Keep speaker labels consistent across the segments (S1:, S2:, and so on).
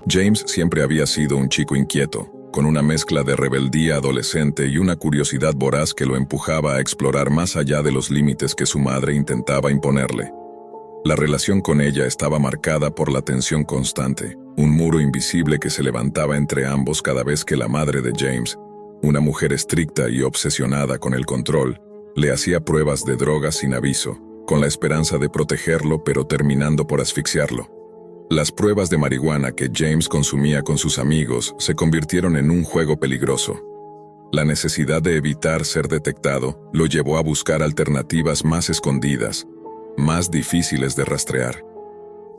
S1: James siempre había sido un chico inquieto, con una mezcla de rebeldía adolescente y una curiosidad voraz que lo empujaba a explorar más allá de los límites que su madre intentaba imponerle. La relación con ella estaba marcada por la tensión constante, un muro invisible que se levantaba entre ambos cada vez que la madre de James, una mujer estricta y obsesionada con el control, le hacía pruebas de drogas sin aviso, con la esperanza de protegerlo pero terminando por asfixiarlo. Las pruebas de marihuana que James consumía con sus amigos se convirtieron en un juego peligroso. La necesidad de evitar ser detectado lo llevó a buscar alternativas más escondidas, más difíciles de rastrear.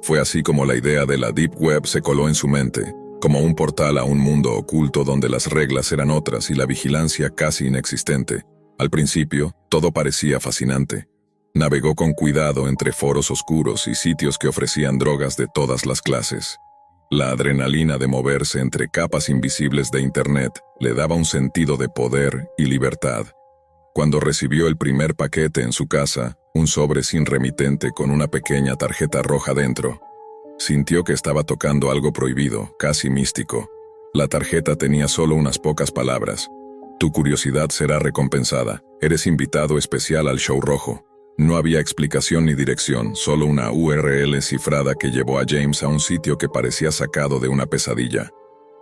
S1: Fue así como la idea de la Deep Web se coló en su mente, como un portal a un mundo oculto donde las reglas eran otras y la vigilancia casi inexistente. Al principio, todo parecía fascinante. Navegó con cuidado entre foros oscuros y sitios que ofrecían drogas de todas las clases. La adrenalina de moverse entre capas invisibles de Internet le daba un sentido de poder y libertad. Cuando recibió el primer paquete en su casa, un sobre sin remitente con una pequeña tarjeta roja dentro, sintió que estaba tocando algo prohibido, casi místico. La tarjeta tenía solo unas pocas palabras. Tu curiosidad será recompensada. Eres invitado especial al show rojo. No había explicación ni dirección, solo una URL cifrada que llevó a James a un sitio que parecía sacado de una pesadilla.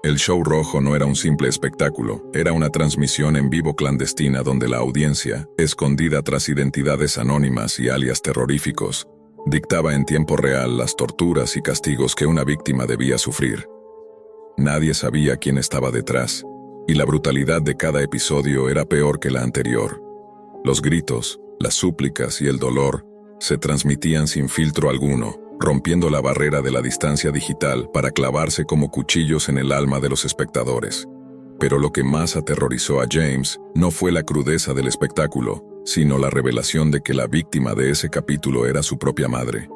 S1: El show rojo no era un simple espectáculo, era una transmisión en vivo clandestina donde la audiencia, escondida tras identidades anónimas y alias terroríficos, dictaba en tiempo real las torturas y castigos que una víctima debía sufrir. Nadie sabía quién estaba detrás, y la brutalidad de cada episodio era peor que la anterior. Los gritos, las súplicas y el dolor se transmitían sin filtro alguno, rompiendo la barrera de la distancia digital para clavarse como cuchillos en el alma de los espectadores. Pero lo que más aterrorizó a James no fue la crudeza del espectáculo, sino la revelación de que la víctima de ese capítulo era su propia madre.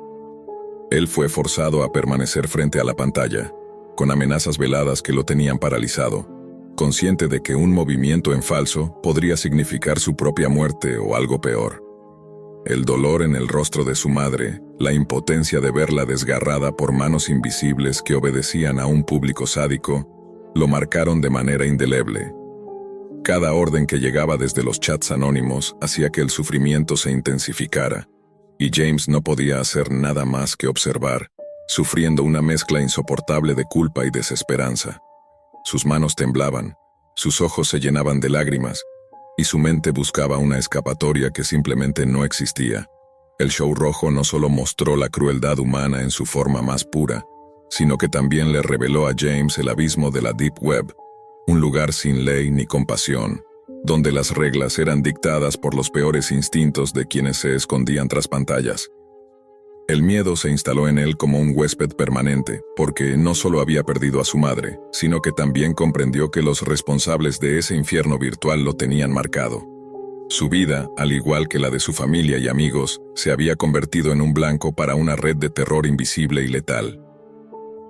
S1: Él fue forzado a permanecer frente a la pantalla, con amenazas veladas que lo tenían paralizado, consciente de que un movimiento en falso podría significar su propia muerte o algo peor. El dolor en el rostro de su madre, la impotencia de verla desgarrada por manos invisibles que obedecían a un público sádico, lo marcaron de manera indeleble. Cada orden que llegaba desde los chats anónimos hacía que el sufrimiento se intensificara, y James no podía hacer nada más que observar, sufriendo una mezcla insoportable de culpa y desesperanza. Sus manos temblaban, sus ojos se llenaban de lágrimas, y su mente buscaba una escapatoria que simplemente no existía. El show rojo no solo mostró la crueldad humana en su forma más pura, sino que también le reveló a James el abismo de la Deep Web, un lugar sin ley ni compasión, donde las reglas eran dictadas por los peores instintos de quienes se escondían tras pantallas. El miedo se instaló en él como un huésped permanente, porque no solo había perdido a su madre, sino que también comprendió que los responsables de ese infierno virtual lo tenían marcado. Su vida, al igual que la de su familia y amigos, se había convertido en un blanco para una red de terror invisible y letal.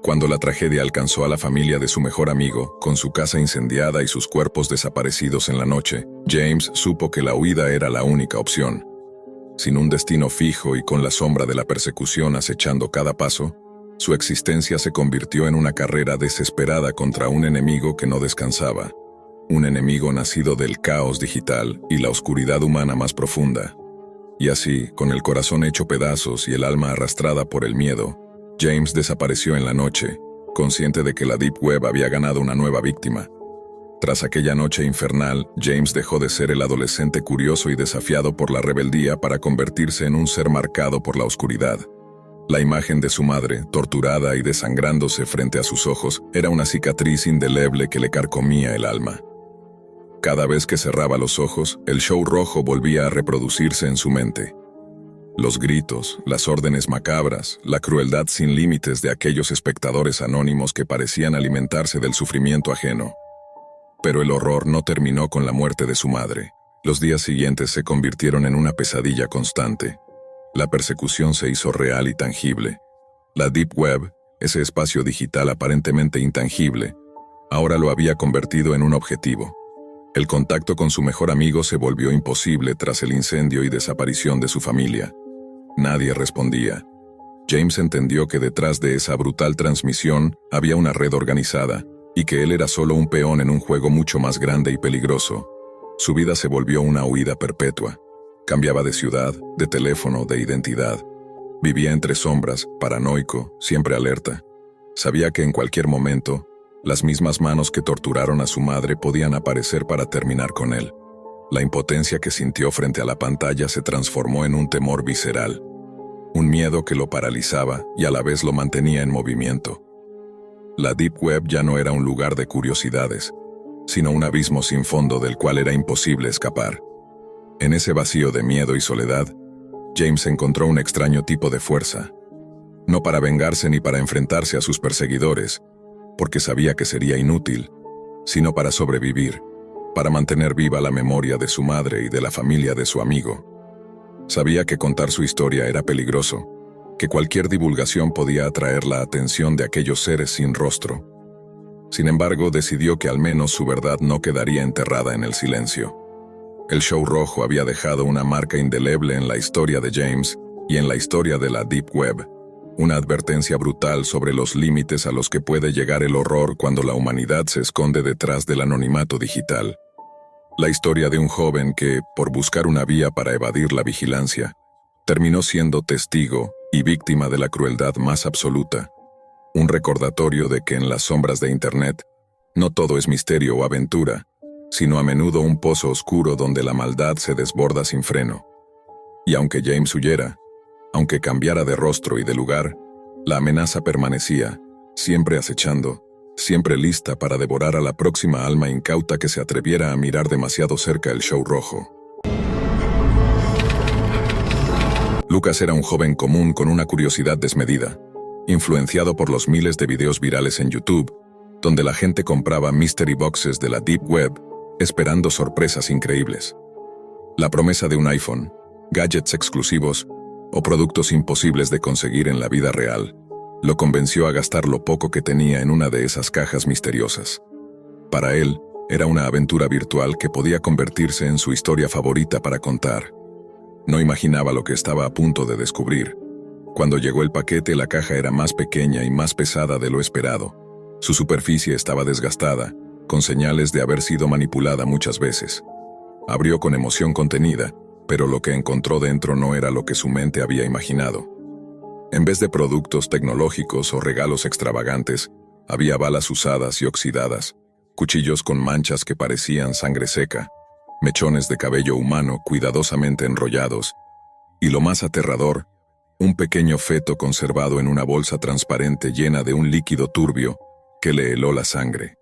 S1: Cuando la tragedia alcanzó a la familia de su mejor amigo, con su casa incendiada y sus cuerpos desaparecidos en la noche, James supo que la huida era la única opción. Sin un destino fijo y con la sombra de la persecución acechando cada paso, su existencia se convirtió en una carrera desesperada contra un enemigo que no descansaba, un enemigo nacido del caos digital y la oscuridad humana más profunda. Y así, con el corazón hecho pedazos y el alma arrastrada por el miedo, James desapareció en la noche, consciente de que la Deep Web había ganado una nueva víctima. Tras aquella noche infernal, James dejó de ser el adolescente curioso y desafiado por la rebeldía para convertirse en un ser marcado por la oscuridad. La imagen de su madre, torturada y desangrándose frente a sus ojos, era una cicatriz indeleble que le carcomía el alma. Cada vez que cerraba los ojos, el show rojo volvía a reproducirse en su mente. Los gritos, las órdenes macabras, la crueldad sin límites de aquellos espectadores anónimos que parecían alimentarse del sufrimiento ajeno. Pero el horror no terminó con la muerte de su madre. Los días siguientes se convirtieron en una pesadilla constante. La persecución se hizo real y tangible. La Deep Web, ese espacio digital aparentemente intangible, ahora lo había convertido en un objetivo. El contacto con su mejor amigo se volvió imposible tras el incendio y desaparición de su familia. Nadie respondía. James entendió que detrás de esa brutal transmisión había una red organizada, y que él era solo un peón en un juego mucho más grande y peligroso. Su vida se volvió una huida perpetua. Cambiaba de ciudad, de teléfono, de identidad. Vivía entre sombras, paranoico, siempre alerta. Sabía que en cualquier momento, las mismas manos que torturaron a su madre podían aparecer para terminar con él. La impotencia que sintió frente a la pantalla se transformó en un temor visceral. Un miedo que lo paralizaba y a la vez lo mantenía en movimiento. La Deep Web ya no era un lugar de curiosidades, sino un abismo sin fondo del cual era imposible escapar. En ese vacío de miedo y soledad, James encontró un extraño tipo de fuerza. No para vengarse ni para enfrentarse a sus perseguidores, porque sabía que sería inútil, sino para sobrevivir, para mantener viva la memoria de su madre y de la familia de su amigo. Sabía que contar su historia era peligroso, que cualquier divulgación podía atraer la atención de aquellos seres sin rostro. Sin embargo, decidió que al menos su verdad no quedaría enterrada en el silencio. El show rojo había dejado una marca indeleble en la historia de James y en la historia de la Deep Web, una advertencia brutal sobre los límites a los que puede llegar el horror cuando la humanidad se esconde detrás del anonimato digital. La historia de un joven que, por buscar una vía para evadir la vigilancia, terminó siendo testigo y víctima de la crueldad más absoluta. Un recordatorio de que en las sombras de Internet, no todo es misterio o aventura, sino a menudo un pozo oscuro donde la maldad se desborda sin freno. Y aunque James huyera, aunque cambiara de rostro y de lugar, la amenaza permanecía, siempre acechando, siempre lista para devorar a la próxima alma incauta que se atreviera a mirar demasiado cerca el show rojo. Lucas era un joven común con una curiosidad desmedida, influenciado por los miles de videos virales en YouTube, donde la gente compraba mystery boxes de la Deep Web, esperando sorpresas increíbles. La promesa de un iPhone, gadgets exclusivos o productos imposibles de conseguir en la vida real, lo convenció a gastar lo poco que tenía en una de esas cajas misteriosas. Para él, era una aventura virtual que podía convertirse en su historia favorita para contar. No imaginaba lo que estaba a punto de descubrir. Cuando llegó el paquete, la caja era más pequeña y más pesada de lo esperado. Su superficie estaba desgastada, con señales de haber sido manipulada muchas veces. Abrió con emoción contenida, pero lo que encontró dentro no era lo que su mente había imaginado. En vez de productos tecnológicos o regalos extravagantes, había balas usadas y oxidadas, cuchillos con manchas que parecían sangre seca, mechones de cabello humano cuidadosamente enrollados, y lo más aterrador, un pequeño feto conservado en una bolsa transparente llena de un líquido turbio que le heló la sangre.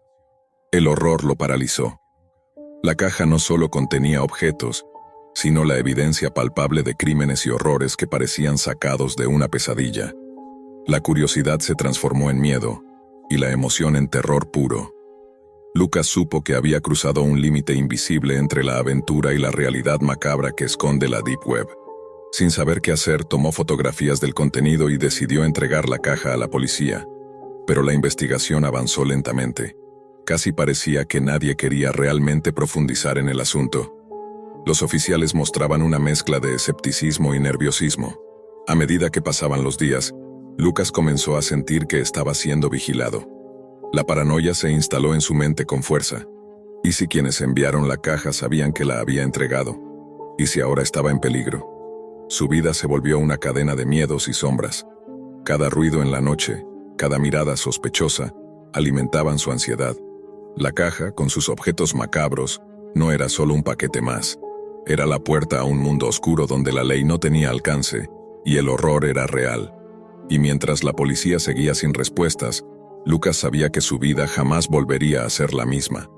S1: El horror lo paralizó. La caja no solo contenía objetos, sino la evidencia palpable de crímenes y horrores que parecían sacados de una pesadilla. La curiosidad se transformó en miedo, y la emoción en terror puro. Lucas supo que había cruzado un límite invisible entre la aventura y la realidad macabra que esconde la Deep Web. Sin saber qué hacer, tomó fotografías del contenido y decidió entregar la caja a la policía. Pero la investigación avanzó lentamente. Casi parecía que nadie quería realmente profundizar en el asunto. Los oficiales mostraban una mezcla de escepticismo y nerviosismo. A medida que pasaban los días, Lucas comenzó a sentir que estaba siendo vigilado. La paranoia se instaló en su mente con fuerza. ¿Y si quienes enviaron la caja sabían que la había entregado? ¿Y si ahora estaba en peligro? Su vida se volvió una cadena de miedos y sombras. Cada ruido en la noche, cada mirada sospechosa, alimentaban su ansiedad. La caja, con sus objetos macabros, no era solo un paquete más. Era la puerta a un mundo oscuro donde la ley no tenía alcance, y el horror era real. Y mientras la policía seguía sin respuestas, Lucas sabía que su vida jamás volvería a ser la misma.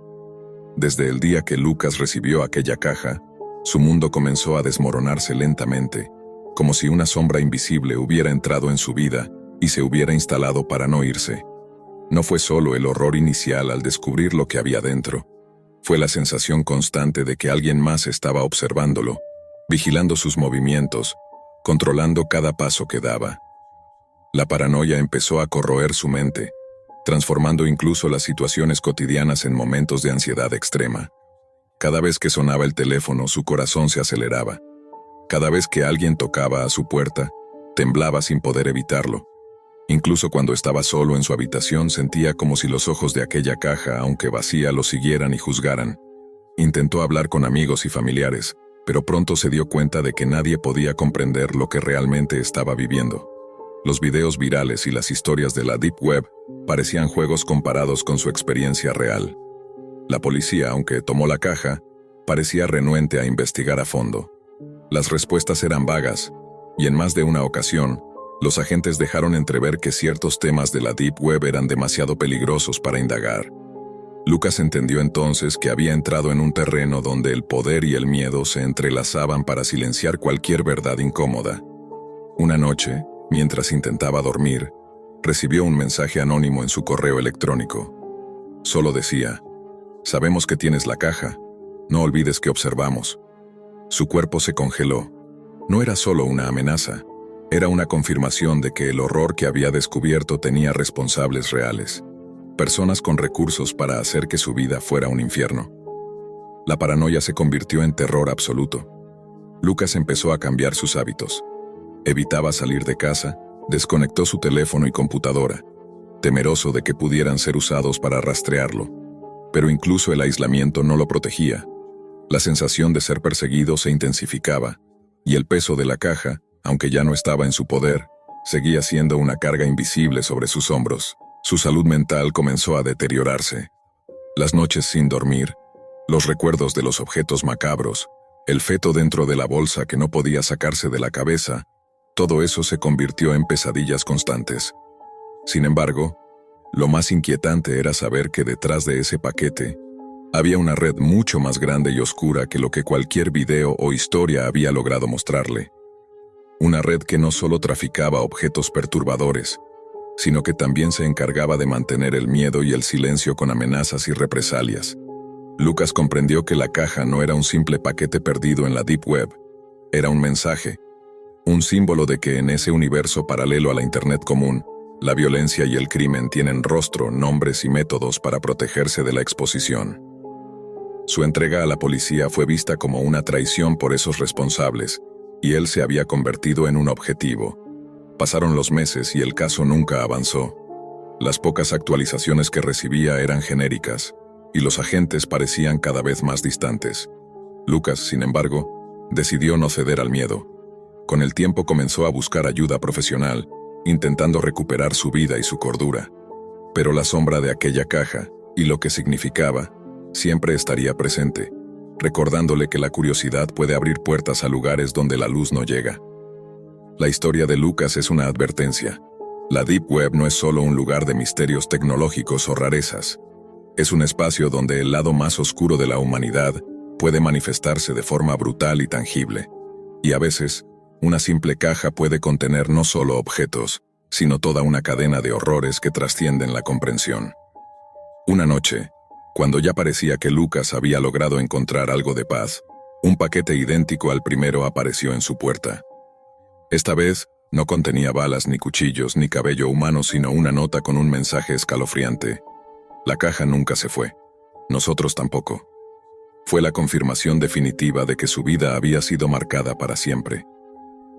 S1: Desde el día que Lucas recibió aquella caja, su mundo comenzó a desmoronarse lentamente, como si una sombra invisible hubiera entrado en su vida y se hubiera instalado para no irse. No fue solo el horror inicial al descubrir lo que había dentro. Fue la sensación constante de que alguien más estaba observándolo, vigilando sus movimientos, controlando cada paso que daba. La paranoia empezó a corroer su mente, transformando incluso las situaciones cotidianas en momentos de ansiedad extrema. Cada vez que sonaba el teléfono, su corazón se aceleraba. Cada vez que alguien tocaba a su puerta, Temblaba sin poder evitarlo. Incluso cuando estaba solo en su habitación sentía como si los ojos de aquella caja, aunque vacía, lo siguieran y juzgaran. Intentó hablar con amigos y familiares, pero pronto se dio cuenta de que nadie podía comprender lo que realmente estaba viviendo. Los videos virales y las historias de la Deep Web parecían juegos comparados con su experiencia real. La policía, aunque tomó la caja, parecía renuente a investigar a fondo. Las respuestas eran vagas, y en más de una ocasión, los agentes dejaron entrever que ciertos temas de la Deep Web eran demasiado peligrosos para indagar. Lucas entendió entonces que había entrado en un terreno donde el poder y el miedo se entrelazaban para silenciar cualquier verdad incómoda. Una noche, mientras intentaba dormir, recibió un mensaje anónimo en su correo electrónico. Solo decía: «Sabemos que tienes la caja. No olvides que observamos». Su cuerpo se congeló. No era solo una amenaza, era una confirmación de que el horror que había descubierto tenía responsables reales. Personas con recursos para hacer que su vida fuera un infierno. La paranoia se convirtió en terror absoluto. Lucas empezó a cambiar sus hábitos. Evitaba salir de casa, desconectó su teléfono y computadora, temeroso de que pudieran ser usados para rastrearlo. Pero incluso el aislamiento no lo protegía. La sensación de ser perseguido se intensificaba, y el peso de la caja, aunque ya no estaba en su poder, seguía siendo una carga invisible sobre sus hombros. Su salud mental comenzó a deteriorarse. Las noches sin dormir, los recuerdos de los objetos macabros, el feto dentro de la bolsa que no podía sacarse de la cabeza, todo eso se convirtió en pesadillas constantes. Sin embargo, lo más inquietante era saber que detrás de ese paquete había una red mucho más grande y oscura que lo que cualquier video o historia había logrado mostrarle. Una red que no solo traficaba objetos perturbadores, sino que también se encargaba de mantener el miedo y el silencio con amenazas y represalias. Lucas comprendió que la caja no era un simple paquete perdido en la Deep Web, era un mensaje, un símbolo de que en ese universo paralelo a la Internet común, la violencia y el crimen tienen rostro, nombres y métodos para protegerse de la exposición. Su entrega a la policía fue vista como una traición por esos responsables, y él se había convertido en un objetivo. Pasaron los meses y el caso nunca avanzó. Las pocas actualizaciones que recibía eran genéricas, y los agentes parecían cada vez más distantes. Lucas, sin embargo, decidió no ceder al miedo. Con el tiempo comenzó a buscar ayuda profesional, intentando recuperar su vida y su cordura. Pero la sombra de aquella caja, y lo que significaba, siempre estaría presente, recordándole que la curiosidad puede abrir puertas a lugares donde la luz no llega. La historia de Lucas es una advertencia. La Deep Web no es solo un lugar de misterios tecnológicos o rarezas. Es un espacio donde el lado más oscuro de la humanidad puede manifestarse de forma brutal y tangible. Y a veces, una simple caja puede contener no solo objetos, sino toda una cadena de horrores que trascienden la comprensión. Una noche, cuando ya parecía que Lucas había logrado encontrar algo de paz, un paquete idéntico al primero apareció en su puerta. Esta vez, no contenía balas ni cuchillos ni cabello humano, sino una nota con un mensaje escalofriante. La caja nunca se fue. Nosotros tampoco. Fue la confirmación definitiva de que su vida había sido marcada para siempre.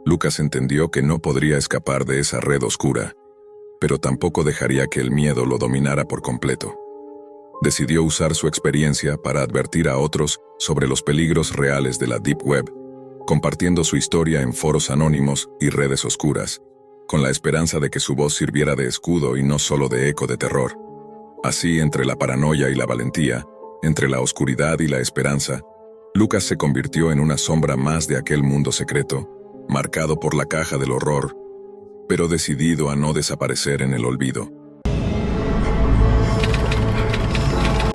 S1: Lucas entendió que no podría escapar de esa red oscura, pero tampoco dejaría que el miedo lo dominara por completo. Decidió usar su experiencia para advertir a otros sobre los peligros reales de la Deep Web, compartiendo su historia en foros anónimos y redes oscuras, con la esperanza de que su voz sirviera de escudo y no solo de eco de terror. Así, entre la paranoia y la valentía, entre la oscuridad y la esperanza, Lucas se convirtió en una sombra más de aquel mundo secreto, marcado por la caja del horror, pero decidido a no desaparecer en el olvido.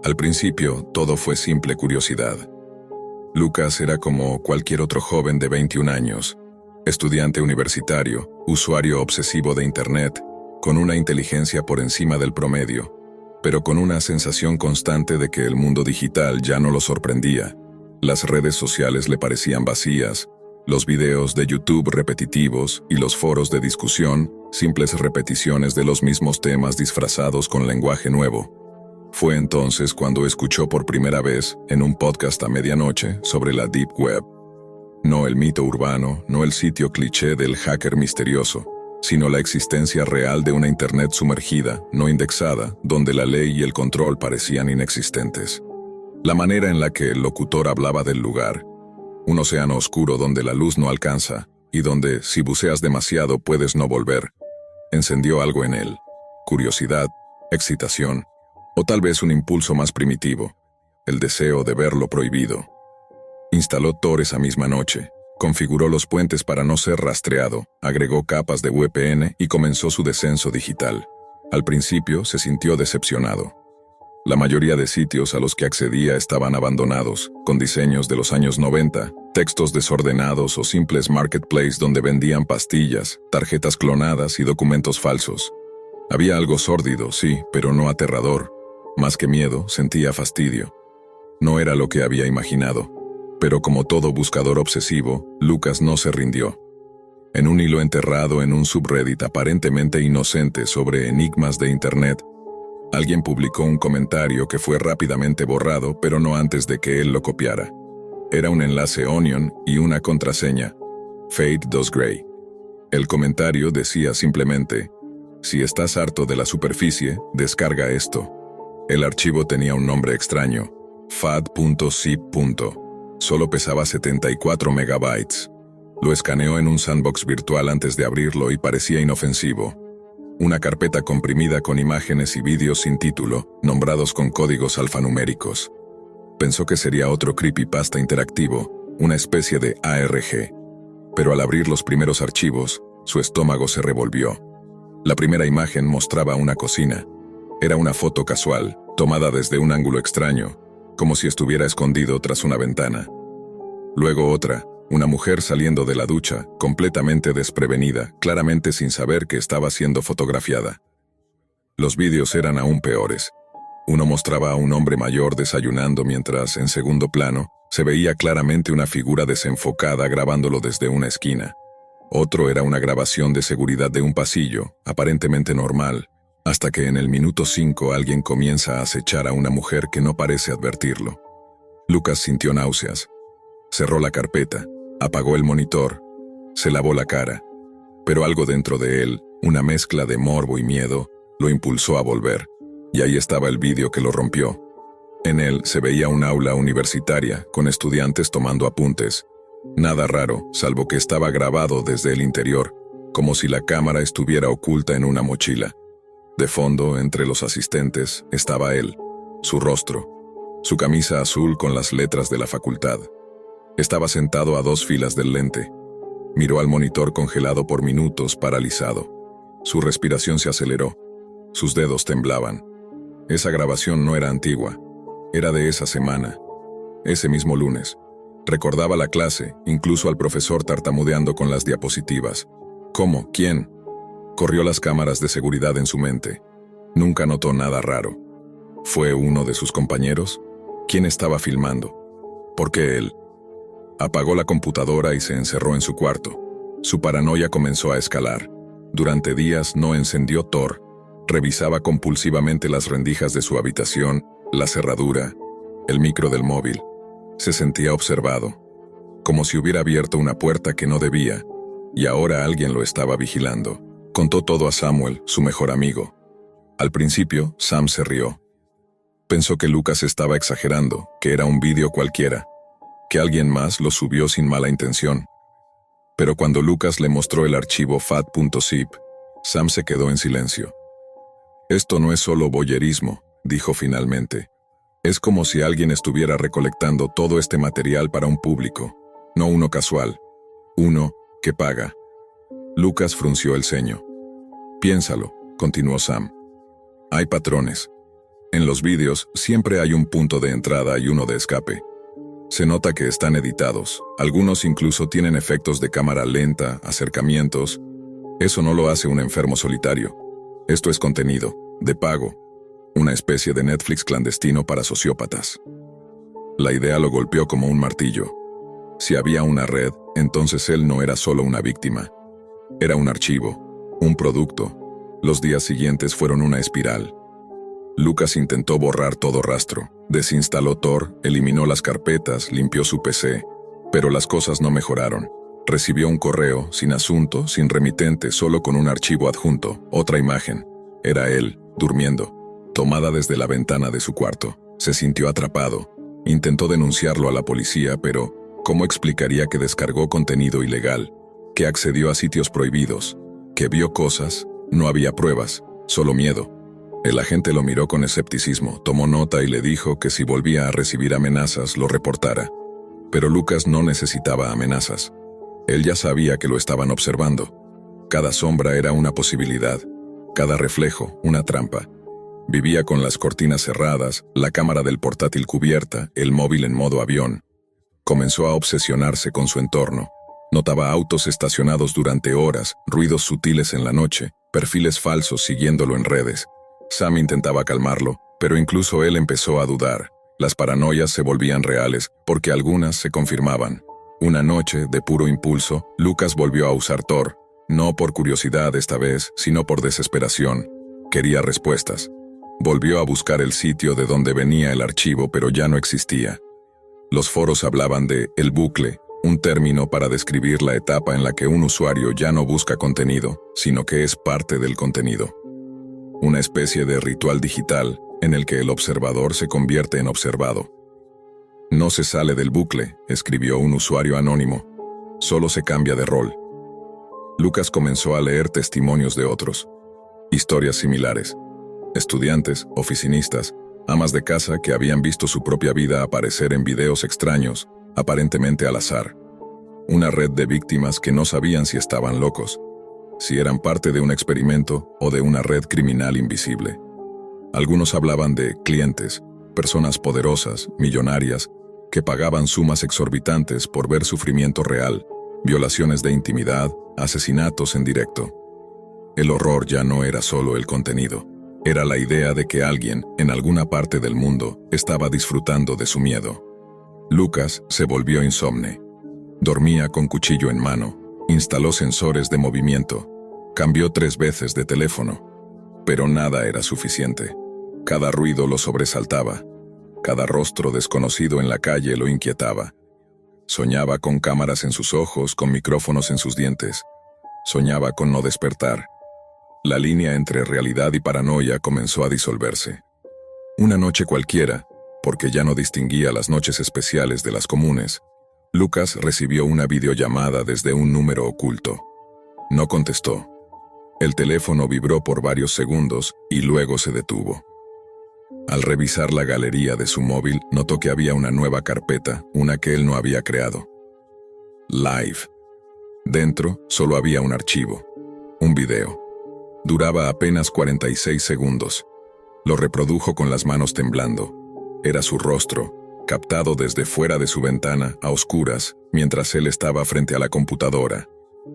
S1: Al principio, todo fue simple curiosidad. Lucas era como cualquier otro joven de 21 años, estudiante universitario, usuario obsesivo de Internet, con una inteligencia por encima del promedio, pero con una sensación constante de que el mundo digital ya no lo sorprendía. Las redes sociales le parecían vacías, los videos de YouTube repetitivos y los foros de discusión, simples repeticiones de los mismos temas disfrazados con lenguaje nuevo. Fue entonces cuando escuchó por primera vez, en un podcast a medianoche, sobre la Deep Web. No el mito urbano, no el sitio cliché del hacker misterioso, sino la existencia real de una Internet sumergida, no indexada, donde la ley y el control parecían inexistentes. La manera en la que el locutor hablaba del lugar, un océano oscuro donde la luz no alcanza, y donde, si buceas demasiado, puedes no volver, encendió algo en él. Curiosidad, excitación, o tal vez un impulso más primitivo, el deseo de ver lo prohibido. Instaló Tor esa misma noche, configuró los puentes para no ser rastreado, agregó capas de VPN y comenzó su descenso digital. Al principio se sintió decepcionado. La mayoría de sitios a los que accedía estaban abandonados, con diseños de los años 90, textos desordenados o simples marketplaces donde vendían pastillas, tarjetas clonadas y documentos falsos. Había algo sórdido, sí, pero no aterrador. Más que miedo, sentía fastidio. No era lo que había imaginado. Pero como todo buscador obsesivo, Lucas no se rindió. En un hilo enterrado en un subreddit aparentemente inocente sobre enigmas de Internet, alguien publicó un comentario que fue rápidamente borrado, pero no antes de que él lo copiara. Era un enlace Onion y una contraseña, Fade 2 Gray. El comentario decía simplemente: si estás harto de la superficie, descarga esto. El archivo tenía un nombre extraño, fad.zip. Solo pesaba 74 megabytes. Lo escaneó en un sandbox virtual antes de abrirlo y parecía inofensivo. Una carpeta comprimida con imágenes y vídeos sin título, nombrados con códigos alfanuméricos. Pensó que sería otro creepypasta interactivo, una especie de ARG. Pero al abrir los primeros archivos, su estómago se revolvió. La primera imagen mostraba una cocina. Era una foto casual, tomada desde un ángulo extraño, como si estuviera escondido tras una ventana. Luego otra, una mujer saliendo de la ducha, completamente desprevenida, claramente sin saber que estaba siendo fotografiada. Los vídeos eran aún peores. Uno mostraba a un hombre mayor desayunando mientras, en segundo plano, se veía claramente una figura desenfocada grabándolo desde una esquina. Otro era una grabación de seguridad de un pasillo, aparentemente normal, hasta que en el minuto 5 alguien comienza a acechar a una mujer que no parece advertirlo. Lucas sintió náuseas. Cerró la carpeta, apagó el monitor, se lavó la cara. Pero algo dentro de él, una mezcla de morbo y miedo, lo impulsó a volver. Y ahí estaba el vídeo que lo rompió. En él se veía un aula universitaria, con estudiantes tomando apuntes. Nada raro, salvo que estaba grabado desde el interior, como si la cámara estuviera oculta en una mochila. De fondo, entre los asistentes, estaba él, su rostro, su camisa azul con las letras de la facultad. Estaba sentado a 2 filas del lente. Miró al monitor congelado por minutos, paralizado. Su respiración se aceleró. Sus dedos temblaban. Esa grabación no era antigua. Era de esa semana. Ese mismo lunes. Recordaba la clase, incluso al profesor tartamudeando con las diapositivas. ¿Cómo? ¿Quién? Corrió las cámaras de seguridad en su mente. Nunca notó nada raro. ¿Fue uno de sus compañeros? ¿Quién estaba filmando? ¿Por qué él? Apagó la computadora y se encerró en su cuarto. Su paranoia comenzó a escalar. Durante días no encendió Tor. Revisaba compulsivamente las rendijas de su habitación, la cerradura, el micro del móvil. Se sentía observado, como si hubiera abierto una puerta que no debía, y ahora alguien lo estaba vigilando. Contó todo a Samuel, su mejor amigo. Al principio, Sam se rió. Pensó que Lucas estaba exagerando, que era un vídeo cualquiera, que alguien más lo subió sin mala intención. Pero cuando Lucas le mostró el archivo fat.zip, Sam se quedó en silencio. Esto no es solo voyerismo, dijo finalmente. Es como si alguien estuviera recolectando todo este material para un público, no uno casual, uno que paga. Lucas frunció el ceño. Piénsalo, continuó Sam. Hay patrones. En los vídeos siempre hay un punto de entrada y uno de escape. Se nota que están editados, algunos incluso tienen efectos de cámara lenta, acercamientos. Eso no lo hace un enfermo solitario. Esto es contenido, de pago, una especie de Netflix clandestino para sociópatas. La idea lo golpeó como un martillo. Si había una red, entonces él no era solo una víctima. Era un archivo, un producto. Los días siguientes fueron una espiral. Lucas intentó borrar todo rastro. Desinstaló Tor, eliminó las carpetas, limpió su PC. Pero las cosas no mejoraron. Recibió un correo, sin asunto, sin remitente, solo con un archivo adjunto, otra imagen. Era él, durmiendo, tomada desde la ventana de su cuarto. Se sintió atrapado. Intentó denunciarlo a la policía, pero ¿cómo explicaría que descargó contenido ilegal? Que accedió a sitios prohibidos, que vio cosas? No había pruebas, solo miedo. El agente lo miró con escepticismo, tomó nota y le dijo que si volvía a recibir amenazas, lo reportara. Pero Lucas no necesitaba amenazas. Él ya sabía que lo estaban observando. Cada sombra era una posibilidad, cada reflejo una trampa. Vivía con las cortinas cerradas, la cámara del portátil cubierta, el móvil en modo avión. Comenzó a obsesionarse con su entorno. Notaba autos estacionados durante horas, ruidos sutiles en la noche, perfiles falsos siguiéndolo en redes. Sam intentaba calmarlo, pero incluso él empezó a dudar. Las paranoias se volvían reales, porque algunas se confirmaban. Una noche, de puro impulso, Lucas volvió a usar Tor. No por curiosidad esta vez, sino por desesperación. Quería respuestas. Volvió a buscar el sitio de donde venía el archivo, pero ya no existía. Los foros hablaban de el bucle, un término para describir la etapa en la que un usuario ya no busca contenido, sino que es parte del contenido. Una especie de ritual digital en el que el observador se convierte en observado. No se sale del bucle, escribió un usuario anónimo. Solo se cambia de rol. Lucas comenzó a leer testimonios de otros. Historias similares. Estudiantes, oficinistas, amas de casa que habían visto su propia vida aparecer en videos extraños, aparentemente al azar. Una red de víctimas que no sabían si estaban locos, si eran parte de un experimento o de una red criminal invisible. Algunos hablaban de clientes, personas poderosas, millonarias, que pagaban sumas exorbitantes por ver sufrimiento real, violaciones de intimidad, asesinatos en directo. El horror ya no era solo el contenido, era la idea de que alguien, en alguna parte del mundo, estaba disfrutando de su miedo. Lucas se volvió insomne. Dormía con cuchillo en mano, instaló sensores de movimiento, cambió 3 veces de teléfono, pero nada era suficiente. Cada ruido lo sobresaltaba, cada rostro desconocido en la calle lo inquietaba. Soñaba con cámaras en sus ojos, con micrófonos en sus dientes. Soñaba con no despertar. La línea entre realidad y paranoia comenzó a disolverse. Una noche cualquiera, porque ya no distinguía las noches especiales de las comunes, Lucas recibió una videollamada desde un número oculto. No contestó. El teléfono vibró por varios segundos y luego se detuvo. Al revisar la galería de su móvil, notó que había una nueva carpeta, una que él no había creado. Live. Dentro solo había un archivo, un video. Duraba apenas 46 segundos. Lo reprodujo con las manos temblando. Era su rostro, captado desde fuera de su ventana, a oscuras, mientras él estaba frente a la computadora.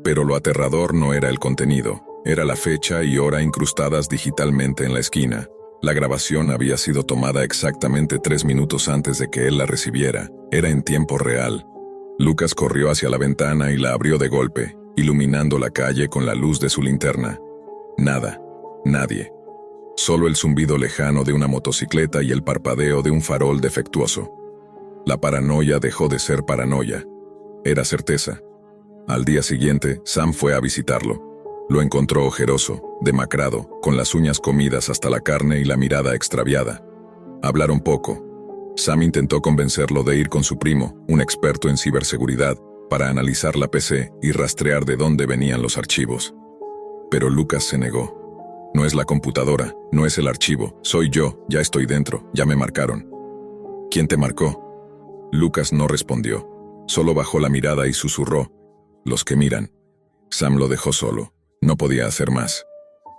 S1: Pero lo aterrador no era el contenido, era la fecha y hora incrustadas digitalmente en la esquina. La grabación había sido tomada exactamente 3 minutos antes de que él la recibiera. Era en tiempo real. Lucas corrió hacia la ventana y la abrió de golpe, iluminando la calle con la luz de su linterna. Nada, nadie. Solo el zumbido lejano de una motocicleta y el parpadeo de un farol defectuoso. La paranoia dejó de ser paranoia. Era certeza. Al día siguiente, Sam fue a visitarlo. Lo encontró ojeroso, demacrado, con las uñas comidas hasta la carne y la mirada extraviada. Hablaron poco. Sam intentó convencerlo de ir con su primo, un experto en ciberseguridad, para analizar la PC y rastrear de dónde venían los archivos. Pero Lucas se negó. No es la computadora, no es el archivo, soy yo, ya estoy dentro, ya me marcaron. ¿Quién te marcó? Lucas no respondió. Solo bajó la mirada y susurró. Los que miran. Sam lo dejó solo. No podía hacer más.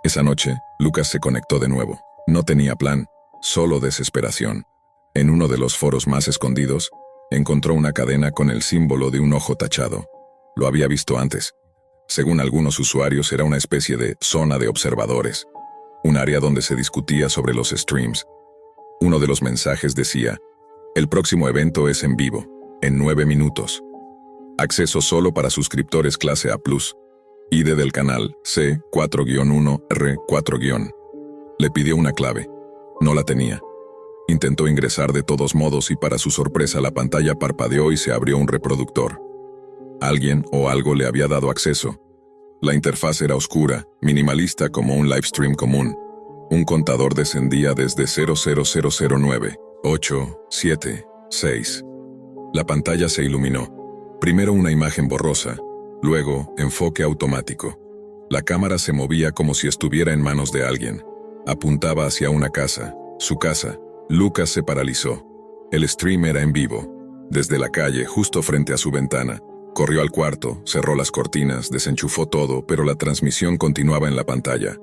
S1: Esa noche, Lucas se conectó de nuevo. No tenía plan, solo desesperación. En uno de los foros más escondidos, encontró una cadena con el símbolo de un ojo tachado. Lo había visto antes. Según algunos usuarios, era una especie de zona de observadores, un área donde se discutía sobre los streams. Uno de los mensajes decía: el próximo evento es en vivo, en 9 minutos. Acceso solo para suscriptores clase A+. ID del canal C4-1R4-. Le pidió una clave. No la tenía. Intentó ingresar de todos modos y para su sorpresa la pantalla parpadeó y se abrió un reproductor. Alguien o algo le había dado acceso. La interfaz era oscura, minimalista como un livestream común. Un contador descendía desde 00009, 8, 7, 6. La pantalla se iluminó. Primero una imagen borrosa, luego enfoque automático. La cámara se movía como si estuviera en manos de alguien. Apuntaba hacia una casa, su casa. Lucas se paralizó. El stream era en vivo. Desde la calle, justo frente a su ventana. Corrió al cuarto, cerró las cortinas, desenchufó todo, pero la transmisión continuaba en la pantalla.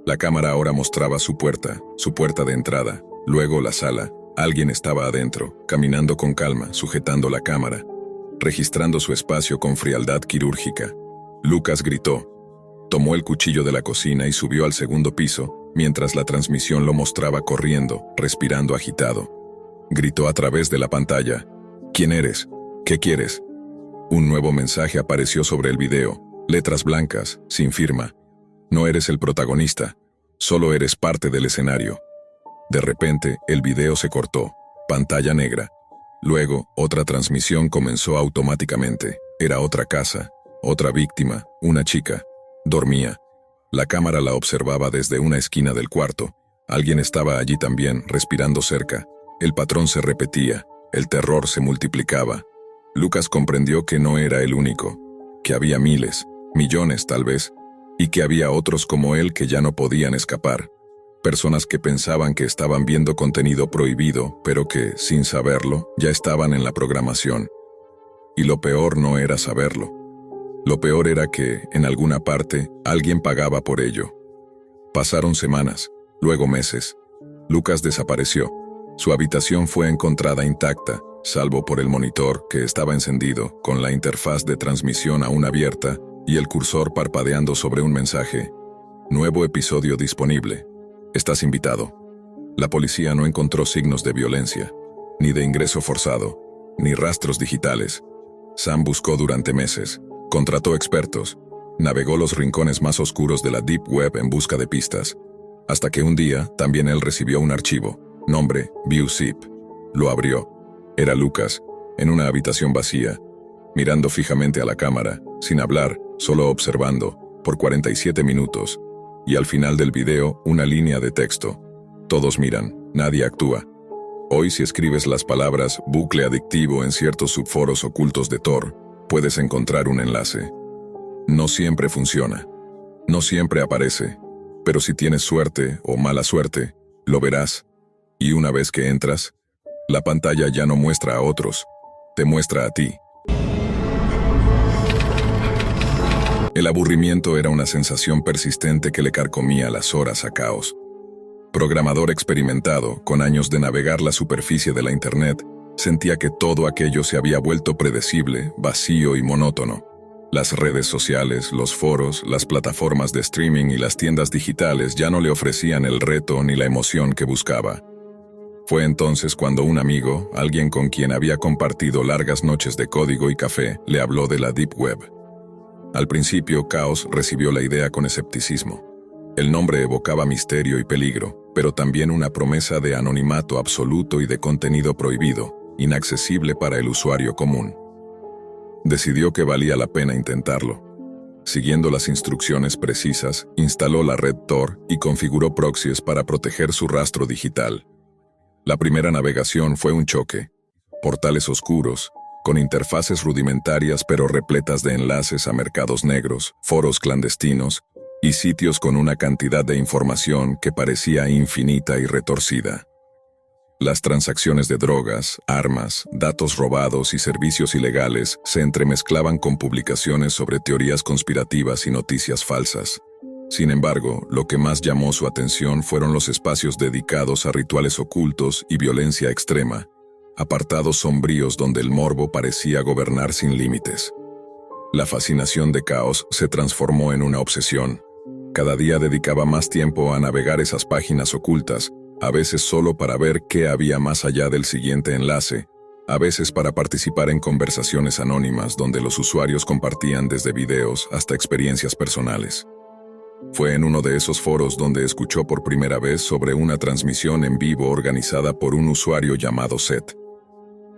S1: La cámara ahora mostraba su puerta de entrada, luego la sala. Alguien estaba adentro, caminando con calma, sujetando la cámara, registrando su espacio con frialdad quirúrgica. Lucas gritó. Tomó el cuchillo de la cocina y subió al segundo piso, mientras la transmisión lo mostraba corriendo, respirando agitado. Gritó a través de la pantalla. ¿Quién eres? ¿Qué quieres? Un nuevo mensaje apareció sobre el video, letras blancas, sin firma. No eres el protagonista, solo eres parte del escenario. De repente, el video se cortó, pantalla negra. Luego, otra transmisión comenzó automáticamente. Era otra casa, otra víctima, una chica. Dormía. La cámara la observaba desde una esquina del cuarto. Alguien estaba allí también, respirando cerca. El patrón se repetía, el terror se multiplicaba. Lucas comprendió que no era el único, que había miles, millones tal vez, y que había otros como él que ya no podían escapar. Personas que pensaban que estaban viendo contenido prohibido, pero que, sin saberlo, ya estaban en la programación. Y lo peor no era saberlo. Lo peor era que, en alguna parte, alguien pagaba por ello. Pasaron semanas, luego meses. Lucas desapareció. Su habitación fue encontrada intacta, salvo por el monitor, que estaba encendido, con la interfaz de transmisión aún abierta, y el cursor parpadeando sobre un mensaje. Nuevo episodio disponible. Estás invitado. La policía no encontró signos de violencia, ni de ingreso forzado, ni rastros digitales. Sam buscó durante meses, contrató expertos, navegó los rincones más oscuros de la Deep Web en busca de pistas, hasta que un día también él recibió un archivo, nombre ViewZip. Lo abrió. Era Lucas, en una habitación vacía, mirando fijamente a la cámara, sin hablar, solo observando, por 47 minutos, y al final del video una línea de texto. Todos miran, nadie actúa. Hoy si escribes las palabras bucle adictivo en ciertos subforos ocultos de Tor, puedes encontrar un enlace. No siempre funciona. No siempre aparece. Pero si tienes suerte o mala suerte, lo verás. Y una vez que entras, la pantalla ya no muestra a otros, te muestra a ti. El aburrimiento era una sensación persistente que le carcomía las horas a Caos. Programador experimentado, con años de navegar la superficie de la Internet, sentía que todo aquello se había vuelto predecible, vacío y monótono. Las redes sociales, los foros, las plataformas de streaming y las tiendas digitales ya no le ofrecían el reto ni la emoción que buscaba. Fue entonces cuando un amigo, alguien con quien había compartido largas noches de código y café, le habló de la Deep Web. Al principio, Caos recibió la idea con escepticismo. El nombre evocaba misterio y peligro, pero también una promesa de anonimato absoluto y de contenido prohibido, inaccesible para el usuario común. Decidió que valía la pena intentarlo. Siguiendo las instrucciones precisas, instaló la red Tor y configuró proxies para proteger su rastro digital. La primera navegación fue un choque. Portales oscuros, con interfaces rudimentarias pero repletas de enlaces a mercados negros, foros clandestinos y sitios con una cantidad de información que parecía infinita y retorcida. Las transacciones de drogas, armas, datos robados y servicios ilegales se entremezclaban con publicaciones sobre teorías conspirativas y noticias falsas. Sin embargo, lo que más llamó su atención fueron los espacios dedicados a rituales ocultos y violencia extrema, apartados sombríos donde el morbo parecía gobernar sin límites. La fascinación de Caos se transformó en una obsesión. Cada día dedicaba más tiempo a navegar esas páginas ocultas, a veces solo para ver qué había más allá del siguiente enlace, a veces para participar en conversaciones anónimas donde los usuarios compartían desde videos hasta experiencias personales. Fue en uno de esos foros donde escuchó por primera vez sobre una transmisión en vivo organizada por un usuario llamado Seth.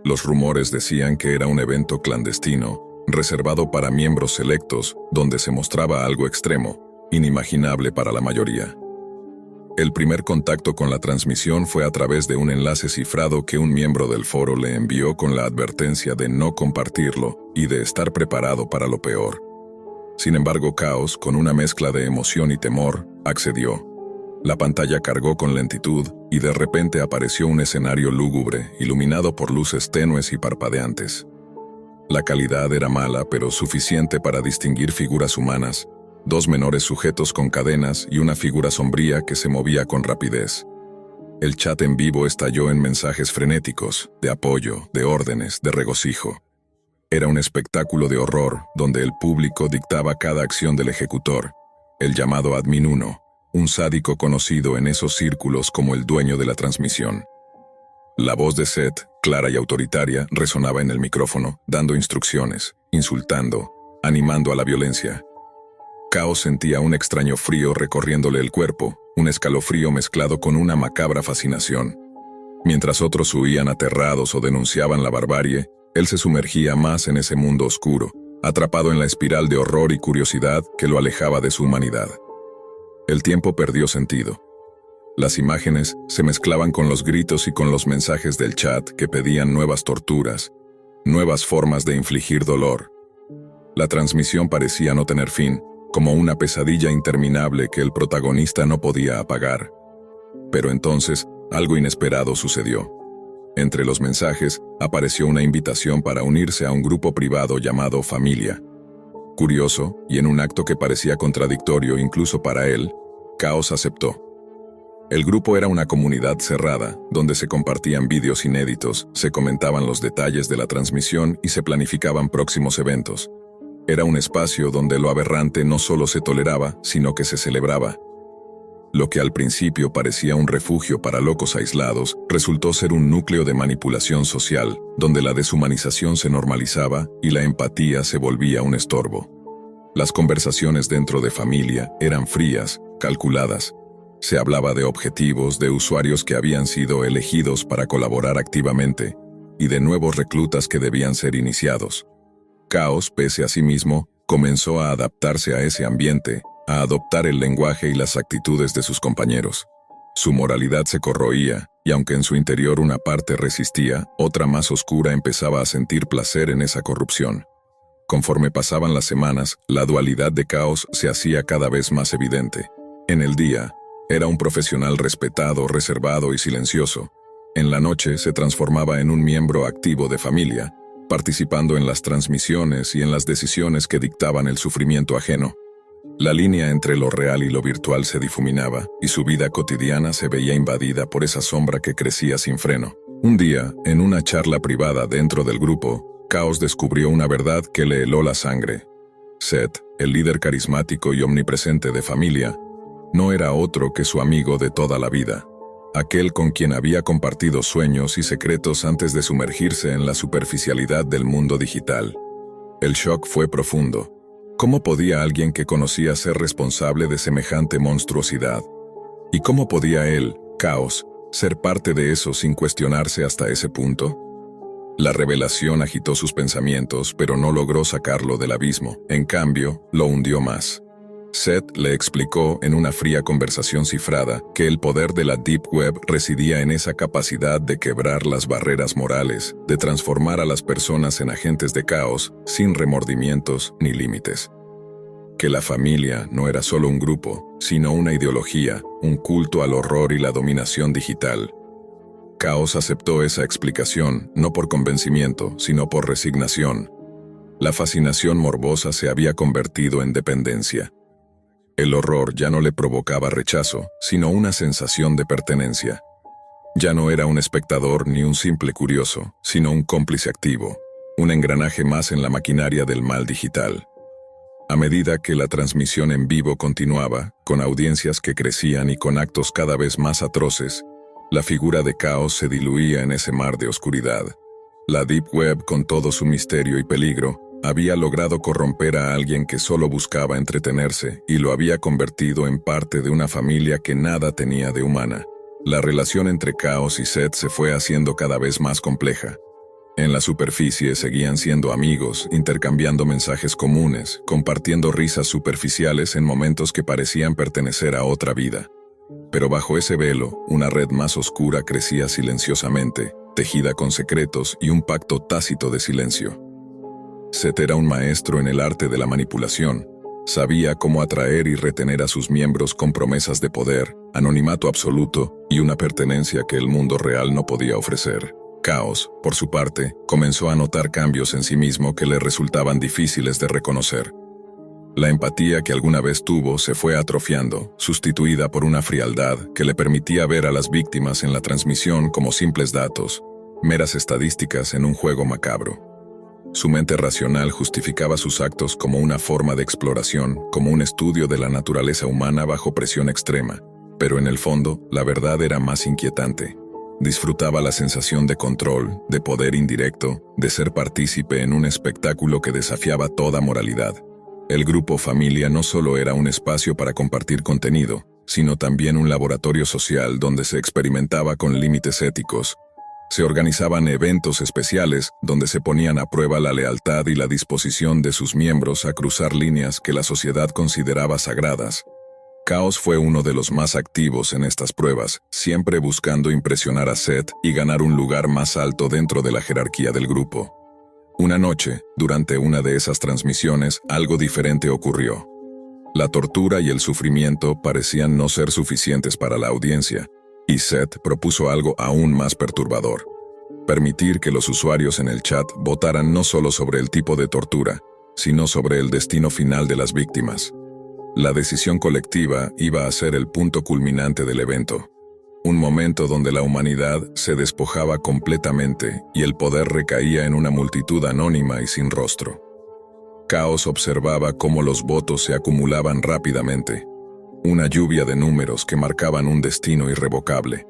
S1: Los rumores decían que era un evento clandestino, reservado para miembros selectos, donde se mostraba algo extremo, inimaginable para la mayoría. El primer contacto con la transmisión fue a través de un enlace cifrado que un miembro del foro le envió con la advertencia de no compartirlo y de estar preparado para lo peor. Sin embargo, Caos, con una mezcla de emoción y temor, accedió. La pantalla cargó con lentitud y de repente apareció un escenario lúgubre, iluminado por luces tenues y parpadeantes. La calidad era mala, pero suficiente para distinguir figuras humanas, dos menores sujetos con cadenas y una figura sombría que se movía con rapidez. El chat en vivo estalló en mensajes frenéticos, de apoyo, de órdenes, de regocijo. Era un espectáculo de horror, donde el público dictaba cada acción del ejecutor, el llamado Admin 1, un sádico conocido en esos círculos como el dueño de la transmisión. La voz de Seth, clara y autoritaria, resonaba en el micrófono, dando instrucciones, insultando, animando a la violencia. Caos sentía un extraño frío recorriéndole el cuerpo, un escalofrío mezclado con una macabra fascinación. Mientras otros huían aterrados o denunciaban la barbarie, él se sumergía más en ese mundo oscuro, atrapado en la espiral de horror y curiosidad que lo alejaba de su humanidad. El tiempo perdió sentido. Las imágenes se mezclaban con los gritos y con los mensajes del chat que pedían nuevas torturas, nuevas formas de infligir dolor. La transmisión parecía no tener fin, como una pesadilla interminable que el protagonista no podía apagar. Pero entonces, algo inesperado sucedió. Entre los mensajes, apareció una invitación para unirse a un grupo privado llamado Familia. Curioso, y en un acto que parecía contradictorio incluso para él, Caos aceptó. El grupo era una comunidad cerrada, donde se compartían vídeos inéditos, se comentaban los detalles de la transmisión y se planificaban próximos eventos. Era un espacio donde lo aberrante no solo se toleraba, sino que se celebraba. Lo que al principio parecía un refugio para locos aislados, resultó ser un núcleo de manipulación social, donde la deshumanización se normalizaba y la empatía se volvía un estorbo. Las conversaciones dentro de Familia eran frías, calculadas. Se hablaba de objetivos, de usuarios que habían sido elegidos para colaborar activamente, y de nuevos reclutas que debían ser iniciados. Caos, pese a sí mismo, comenzó a adaptarse a ese ambiente, a adoptar el lenguaje y las actitudes de sus compañeros. Su moralidad se corroía, y aunque en su interior una parte resistía, otra más oscura empezaba a sentir placer en esa corrupción. Conforme pasaban las semanas, la dualidad de Caos se hacía cada vez más evidente. En el día, era un profesional respetado, reservado y silencioso. En la noche se transformaba en un miembro activo de Familia, participando en las transmisiones y en las decisiones que dictaban el sufrimiento ajeno. La línea entre lo real y lo virtual se difuminaba, y su vida cotidiana se veía invadida por esa sombra que crecía sin freno. Un día, en una charla privada dentro del grupo, Caos descubrió una verdad que le heló la sangre. Seth, el líder carismático y omnipresente de Familia, no era otro que su amigo de toda la vida, aquel con quien había compartido sueños y secretos antes de sumergirse en la superficialidad del mundo digital. El shock fue profundo. ¿Cómo podía alguien que conocía ser responsable de semejante monstruosidad? ¿Y cómo podía él, Caos, ser parte de eso sin cuestionarse hasta ese punto? La revelación agitó sus pensamientos, pero no logró sacarlo del abismo. En cambio, lo hundió más. Seth le explicó en una fría conversación cifrada que el poder de la Deep Web residía en esa capacidad de quebrar las barreras morales, de transformar a las personas en agentes de caos sin remordimientos ni límites. Que la familia no era solo un grupo, sino una ideología, un culto al horror y la dominación digital. Caos aceptó esa explicación, no por convencimiento, sino por resignación. La fascinación morbosa se había convertido en dependencia. El horror ya no le provocaba rechazo, sino una sensación de pertenencia. Ya no era un espectador ni un simple curioso, sino un cómplice activo, un engranaje más en la maquinaria del mal digital. A medida que la transmisión en vivo continuaba, con audiencias que crecían y con actos cada vez más atroces, la figura de Caos se diluía en ese mar de oscuridad. La Deep Web, con todo su misterio y peligro, Había logrado corromper a alguien que solo buscaba entretenerse y lo había convertido en parte de una familia que nada tenía de humana. La relación entre Chaos y Seth se fue haciendo cada vez más compleja. En la superficie seguían siendo amigos, intercambiando mensajes comunes, compartiendo risas superficiales en momentos que parecían pertenecer a otra vida. Pero bajo ese velo, una red más oscura crecía silenciosamente, tejida con secretos y un pacto tácito de silencio. Seth era un maestro en el arte de la manipulación. Sabía cómo atraer y retener a sus miembros con promesas de poder, anonimato absoluto y una pertenencia que el mundo real no podía ofrecer. Chaos, por su parte, comenzó a notar cambios en sí mismo que le resultaban difíciles de reconocer. La empatía que alguna vez tuvo se fue atrofiando, sustituida por una frialdad que le permitía ver a las víctimas en la transmisión como simples datos, meras estadísticas en un juego macabro. Su mente racional justificaba sus actos como una forma de exploración, como un estudio de la naturaleza humana bajo presión extrema, pero en el fondo, la verdad era más inquietante. Disfrutaba la sensación de control, de poder indirecto, de ser partícipe en un espectáculo que desafiaba toda moralidad. El grupo familia no solo era un espacio para compartir contenido, sino también un laboratorio social donde se experimentaba con límites éticos. Se organizaban eventos especiales donde se ponían a prueba la lealtad y la disposición de sus miembros a cruzar líneas que la sociedad consideraba sagradas. Chaos fue uno de los más activos en estas pruebas, siempre buscando impresionar a Seth y ganar un lugar más alto dentro de la jerarquía del grupo. Una noche, durante una de esas transmisiones, algo diferente ocurrió. La tortura y el sufrimiento parecían no ser suficientes para la audiencia, y Seth propuso algo aún más perturbador: permitir que los usuarios en el chat votaran no solo sobre el tipo de tortura, sino sobre el destino final de las víctimas. La decisión colectiva iba a ser el punto culminante del evento, un momento donde la humanidad se despojaba completamente y el poder recaía en una multitud anónima y sin rostro. Chaos observaba cómo los votos se acumulaban rápidamente, una lluvia de números que marcaban un destino irrevocable.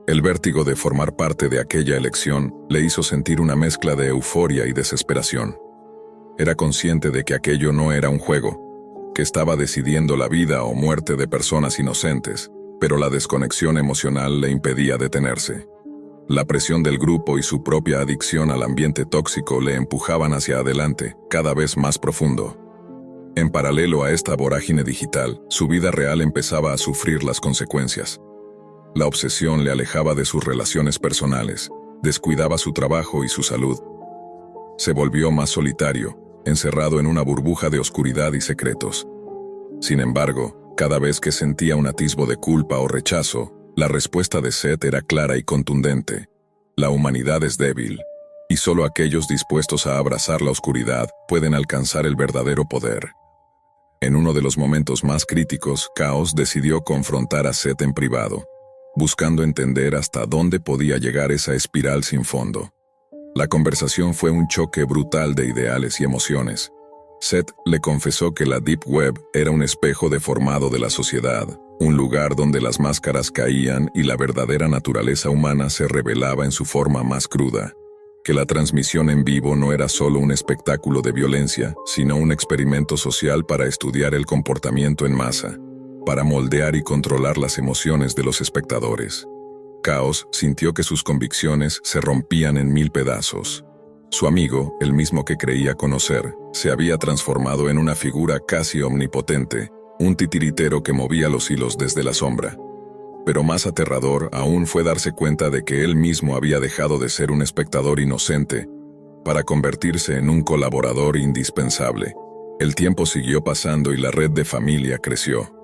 S1: El vértigo de formar parte de aquella elección le hizo sentir una mezcla de euforia y desesperación. Era consciente de que aquello no era un juego, que estaba decidiendo la vida o muerte de personas inocentes, pero la desconexión emocional le impedía detenerse. La presión del grupo y su propia adicción al ambiente tóxico le empujaban hacia adelante, cada vez más profundo. En paralelo a esta vorágine digital, su vida real empezaba a sufrir las consecuencias. La obsesión le alejaba de sus relaciones personales, descuidaba su trabajo y su salud. Se volvió más solitario, encerrado en una burbuja de oscuridad y secretos. Sin embargo, cada vez que sentía un atisbo de culpa o rechazo, la respuesta de Seth era clara y contundente: la humanidad es débil, y solo aquellos dispuestos a abrazar la oscuridad pueden alcanzar el verdadero poder. En uno de los momentos más críticos, Chaos decidió confrontar a Seth en privado, buscando entender hasta dónde podía llegar esa espiral sin fondo. La conversación fue un choque brutal de ideales y emociones. Seth le confesó que la Deep Web era un espejo deformado de la sociedad, un lugar donde las máscaras caían y la verdadera naturaleza humana se revelaba en su forma más cruda, que la transmisión en vivo no era solo un espectáculo de violencia, sino un experimento social para estudiar el comportamiento en masa, para moldear y controlar las emociones de los espectadores. Chaos sintió que sus convicciones se rompían en 1000 pedazos. Su amigo, el mismo que creía conocer, se había transformado en una figura casi omnipotente, un titiritero que movía los hilos desde la sombra. Pero más aterrador aún fue darse cuenta de que él mismo había dejado de ser un espectador inocente para convertirse en un colaborador indispensable. El tiempo siguió pasando y la red de familia creció.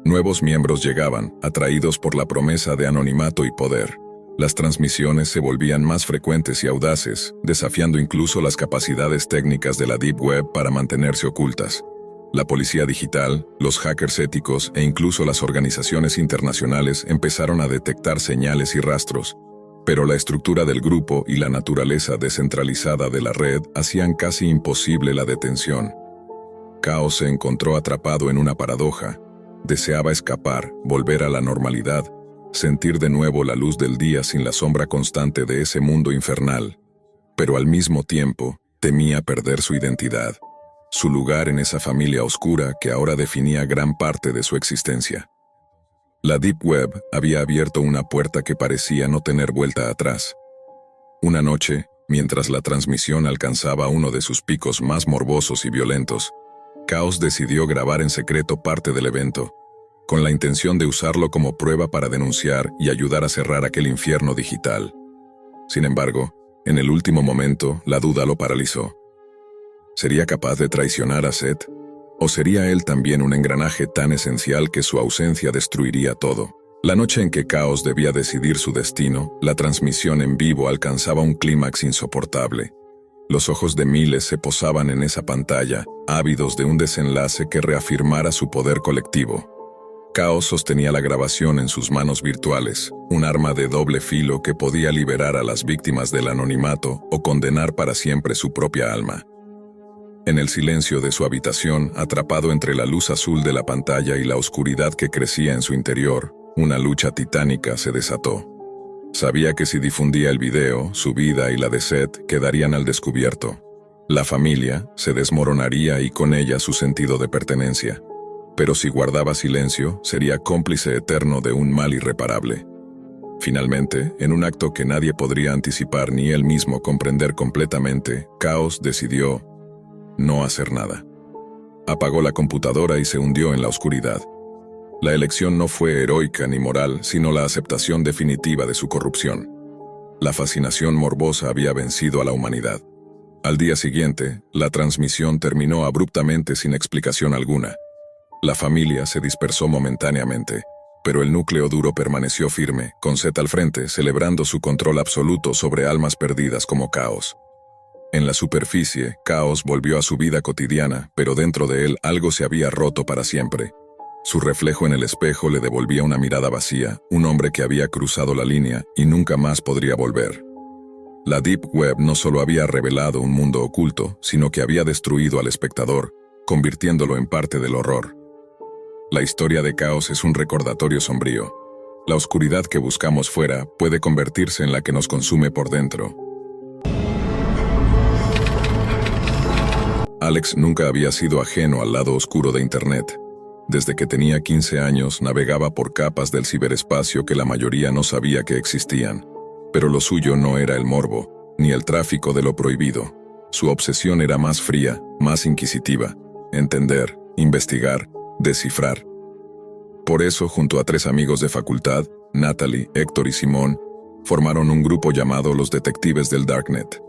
S1: Nuevos miembros llegaban, atraídos por la promesa de anonimato y poder. Las transmisiones se volvían más frecuentes y audaces, desafiando incluso las capacidades técnicas de la Deep Web para mantenerse ocultas. La policía digital, los hackers éticos e incluso las organizaciones internacionales empezaron a detectar señales y rastros, pero la estructura del grupo y la naturaleza descentralizada de la red hacían casi imposible la detención. Chaos se encontró atrapado en una paradoja. Deseaba escapar, volver a la normalidad, sentir de nuevo la luz del día sin la sombra constante de ese mundo infernal. Pero al mismo tiempo, Temía perder su identidad, su lugar en esa familia oscura que ahora definía gran parte de su existencia. La Deep Web había abierto una puerta que parecía no tener vuelta atrás. Una noche, mientras la transmisión alcanzaba uno de sus picos más morbosos y violentos, Chaos decidió grabar en secreto parte del evento, con la intención de usarlo como prueba para denunciar y ayudar a cerrar aquel infierno digital. Sin embargo, en el último momento, la duda lo paralizó. ¿Sería capaz de traicionar a Seth? ¿O sería él también un engranaje tan esencial que su ausencia destruiría todo? La noche en que Chaos debía decidir su destino, la transmisión en vivo alcanzaba un clímax insoportable. Los ojos de miles se posaban en esa pantalla, ávidos de un desenlace que reafirmara su poder colectivo. Chaos sostenía la grabación en sus manos virtuales, un arma de doble filo que podía liberar a las víctimas del anonimato o condenar para siempre su propia alma. En el silencio de su habitación, atrapado entre la luz azul de la pantalla y la oscuridad que crecía en su interior, una lucha titánica se desató. Sabía que si difundía el video, su vida y la de Seth quedarían al descubierto. La familia se desmoronaría y con ella su sentido de pertenencia. Pero si guardaba silencio, sería cómplice eterno de un mal irreparable. Finalmente, en un acto que nadie podría anticipar ni él mismo comprender completamente, Chaos decidió no hacer nada. Apagó la computadora y se hundió en la oscuridad. La elección no fue heroica ni moral, sino la aceptación definitiva de su corrupción. La fascinación morbosa había vencido a la humanidad. Al día siguiente, la transmisión terminó abruptamente sin explicación alguna. La familia se dispersó momentáneamente, pero el núcleo duro permaneció firme, con Seth al frente, celebrando su control absoluto sobre almas perdidas como Chaos. En la superficie, Chaos volvió a su vida cotidiana, pero dentro de él algo se había roto para siempre. Su reflejo en el espejo le devolvía una mirada vacía, un hombre que había cruzado la línea y nunca más podría volver. La Deep Web no solo había revelado un mundo oculto, sino que había destruido al espectador, convirtiéndolo en parte del horror. La historia de Chaos es un recordatorio sombrío. La oscuridad que buscamos fuera puede convertirse en la que nos consume por dentro. Alex nunca había sido ajeno al lado oscuro de Internet. Desde que tenía 15 años navegaba por capas del ciberespacio que la mayoría no sabía que existían. Pero lo suyo no era el morbo, ni el tráfico de lo prohibido. Su obsesión era más fría, más inquisitiva. Entender, investigar, descifrar. Por eso, junto a 3 amigos de facultad, Natalie, Héctor y Simón, formaron un grupo llamado Los Detectives del Darknet.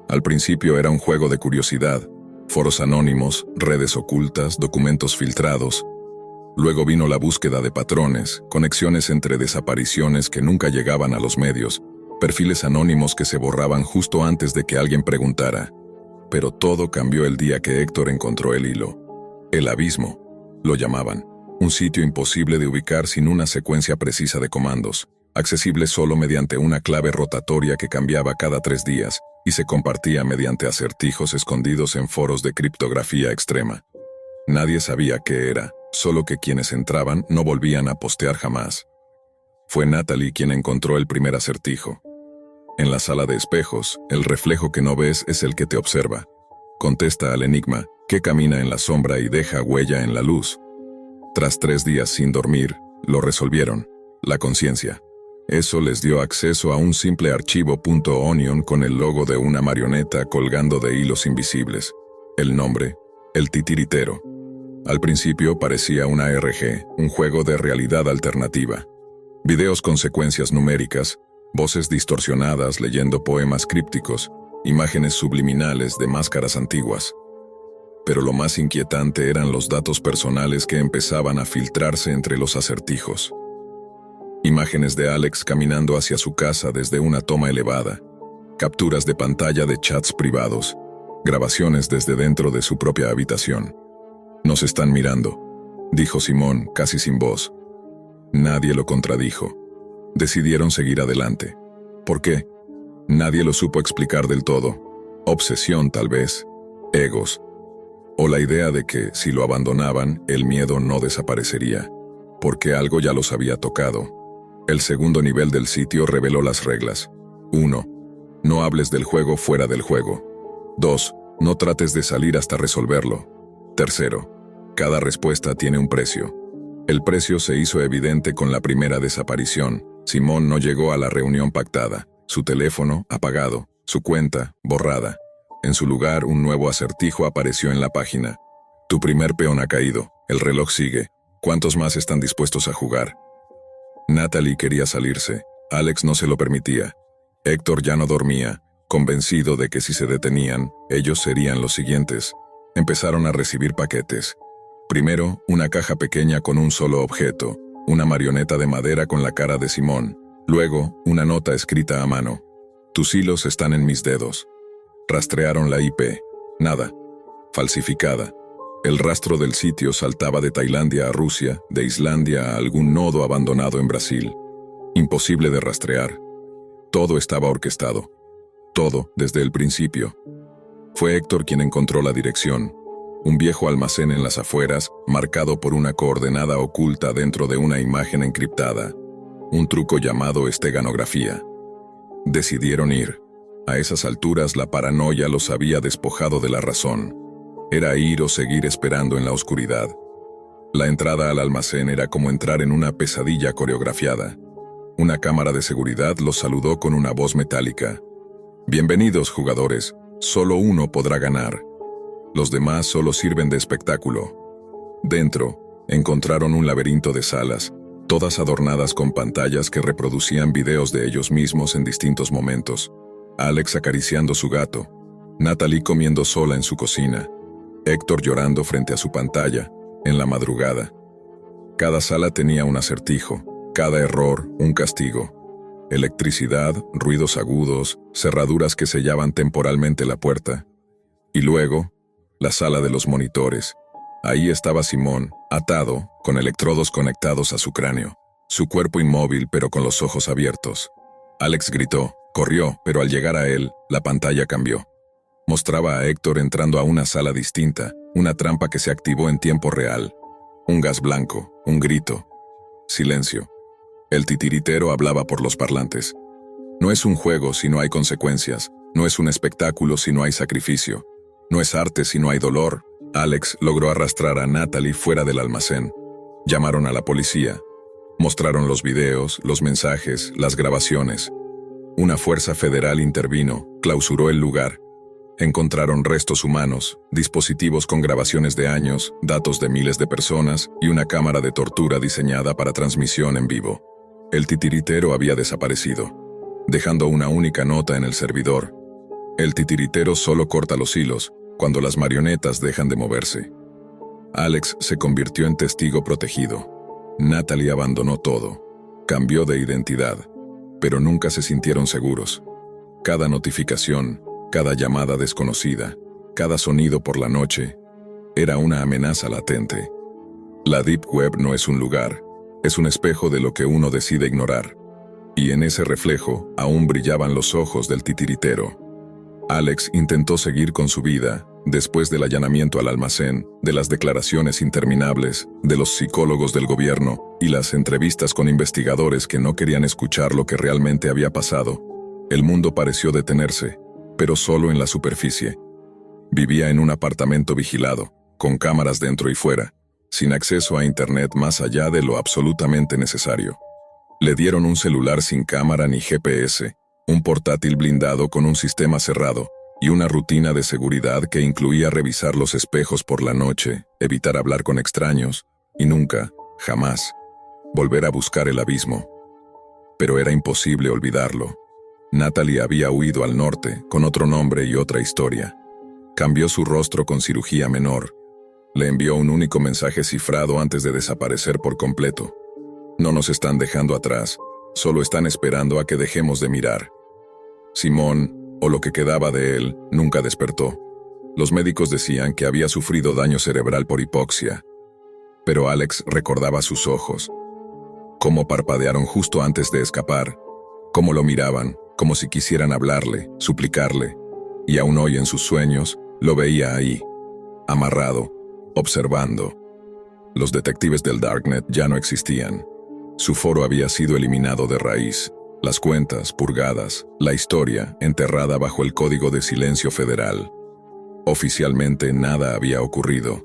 S1: Al principio era un juego de curiosidad, foros anónimos, redes ocultas, documentos filtrados. Luego vino la búsqueda de patrones, conexiones entre desapariciones que nunca llegaban a los medios, perfiles anónimos que se borraban justo antes de que alguien preguntara. Pero todo cambió el día que Héctor encontró el hilo. El abismo, lo llamaban. Un sitio imposible de ubicar sin una secuencia precisa de comandos, accesible solo mediante una clave rotatoria que cambiaba cada 3 días y se compartía mediante acertijos escondidos en foros de criptografía extrema. Nadie sabía qué era, solo que quienes entraban no volvían a postear jamás. Fue Natalie quien encontró el primer acertijo. En la sala de espejos, el reflejo que no ves es el que te observa. Contesta al enigma, que camina en la sombra y deja huella en la luz. Tras 3 días sin dormir, lo resolvieron. La conciencia. Eso les dio acceso a un simple archivo .onion con el logo de una marioneta colgando de hilos invisibles. El nombre, el titiritero. Al principio parecía una RPG, un juego de realidad alternativa. Videos con secuencias numéricas, voces distorsionadas leyendo poemas crípticos, imágenes subliminales de máscaras antiguas. Pero lo más inquietante eran los datos personales que empezaban a filtrarse entre los acertijos. Imágenes de Alex caminando hacia su casa desde una toma elevada, capturas de pantalla de chats privados, grabaciones desde dentro de su propia habitación. «Nos están mirando», dijo Simón, casi sin voz. Nadie lo contradijo. Decidieron seguir adelante. ¿Por qué? Nadie lo supo explicar del todo. Obsesión, tal vez. Egos. O la idea de que, si lo abandonaban, el miedo no desaparecería, porque algo ya los había tocado. El segundo nivel del sitio reveló las reglas. 1. No hables del juego fuera del juego. 2. No trates de salir hasta resolverlo. Tercero, cada respuesta tiene un precio. El precio se hizo evidente con la primera desaparición. Simón no llegó a la reunión pactada. Su teléfono, apagado. Su cuenta, borrada. En su lugar, un nuevo acertijo apareció en la página. Tu primer peón ha caído. El reloj sigue. ¿Cuántos más están dispuestos a jugar? Natalie quería salirse. Alex no se lo permitía. Héctor ya no dormía, convencido de que si se detenían, ellos serían los siguientes. Empezaron a recibir paquetes. Primero, una caja pequeña con un solo objeto, una marioneta de madera con la cara de Simón. Luego, una nota escrita a mano. Tus hilos están en mis dedos. Rastrearon la IP. Nada. Falsificada. El rastro del sitio saltaba de Tailandia a Rusia, de Islandia a algún nodo abandonado en Brasil. Imposible de rastrear. Todo estaba orquestado. Todo, desde el principio. Fue Héctor quien encontró la dirección. Un viejo almacén en las afueras, marcado por una coordenada oculta dentro de una imagen encriptada. Un truco llamado esteganografía. Decidieron ir. A esas alturas la paranoia los había despojado de la razón. Era ir o seguir esperando en la oscuridad. La entrada al almacén era como entrar en una pesadilla coreografiada. Una cámara de seguridad los saludó con una voz metálica. Bienvenidos, jugadores. Solo uno podrá ganar. Los demás solo sirven de espectáculo. Dentro, encontraron un laberinto de salas, todas adornadas con pantallas que reproducían videos de ellos mismos en distintos momentos. Alex acariciando su gato, Natalie comiendo sola en su cocina, Héctor llorando frente a su pantalla, en la madrugada. Cada sala tenía un acertijo, cada error un castigo. Electricidad, ruidos agudos, cerraduras que sellaban temporalmente la puerta. Y luego, la sala de los monitores. Ahí estaba Simón, atado, con electrodos conectados a su cráneo. Su cuerpo inmóvil pero con los ojos abiertos. Alex gritó, corrió, pero al llegar a él, la pantalla cambió. Mostraba a Héctor entrando a una sala distinta, una trampa que se activó en tiempo real. Un gas blanco, un grito. Silencio. El titiritero hablaba por los parlantes. No es un juego si no hay consecuencias, no es un espectáculo si no hay sacrificio, no es arte si no hay dolor. Alex logró arrastrar a Natalie fuera del almacén. Llamaron a la policía. Mostraron los videos, los mensajes, las grabaciones. Una fuerza federal intervino, clausuró el lugar. Encontraron restos humanos, dispositivos con grabaciones de años, datos de miles de personas y una cámara de tortura diseñada para transmisión en vivo. El titiritero había desaparecido, dejando una única nota en el servidor. El titiritero solo corta los hilos cuando las marionetas dejan de moverse. Alex se convirtió en testigo protegido. Natalie abandonó todo. Cambió de identidad, pero nunca se sintieron seguros. Cada notificación, cada llamada desconocida, cada sonido por la noche, era una amenaza latente. La Deep Web no es un lugar, es un espejo de lo que uno decide ignorar. Y en ese reflejo aún brillaban los ojos del titiritero. Alex intentó seguir con su vida, después del allanamiento al almacén, de las declaraciones interminables, de los psicólogos del gobierno y las entrevistas con investigadores que no querían escuchar lo que realmente había pasado. El mundo pareció detenerse, pero solo en la superficie. Vivía en un apartamento vigilado, con cámaras dentro y fuera, sin acceso a internet más allá de lo absolutamente necesario. Le dieron un celular sin cámara ni GPS, un portátil blindado con un sistema cerrado y una rutina de seguridad que incluía revisar los espejos por la noche, evitar hablar con extraños y nunca, jamás, volver a buscar el abismo. Pero era imposible olvidarlo. Natalie había huido al norte con otro nombre y otra historia. Cambió su rostro con cirugía menor. Le envió un único mensaje cifrado antes de desaparecer por completo. No nos están dejando atrás, solo están esperando a que dejemos de mirar. Simón, o lo que quedaba de él, nunca despertó. Los médicos decían que había sufrido daño cerebral por hipoxia. Pero Alex recordaba sus ojos. Cómo parpadearon justo antes de escapar. Cómo lo miraban, como si quisieran hablarle, suplicarle. Y aún hoy en sus sueños, lo veía ahí, amarrado, observando. Los detectives del Darknet ya no existían. Su foro había sido eliminado de raíz. Las cuentas purgadas, la historia enterrada bajo el Código de Silencio Federal. Oficialmente nada había ocurrido.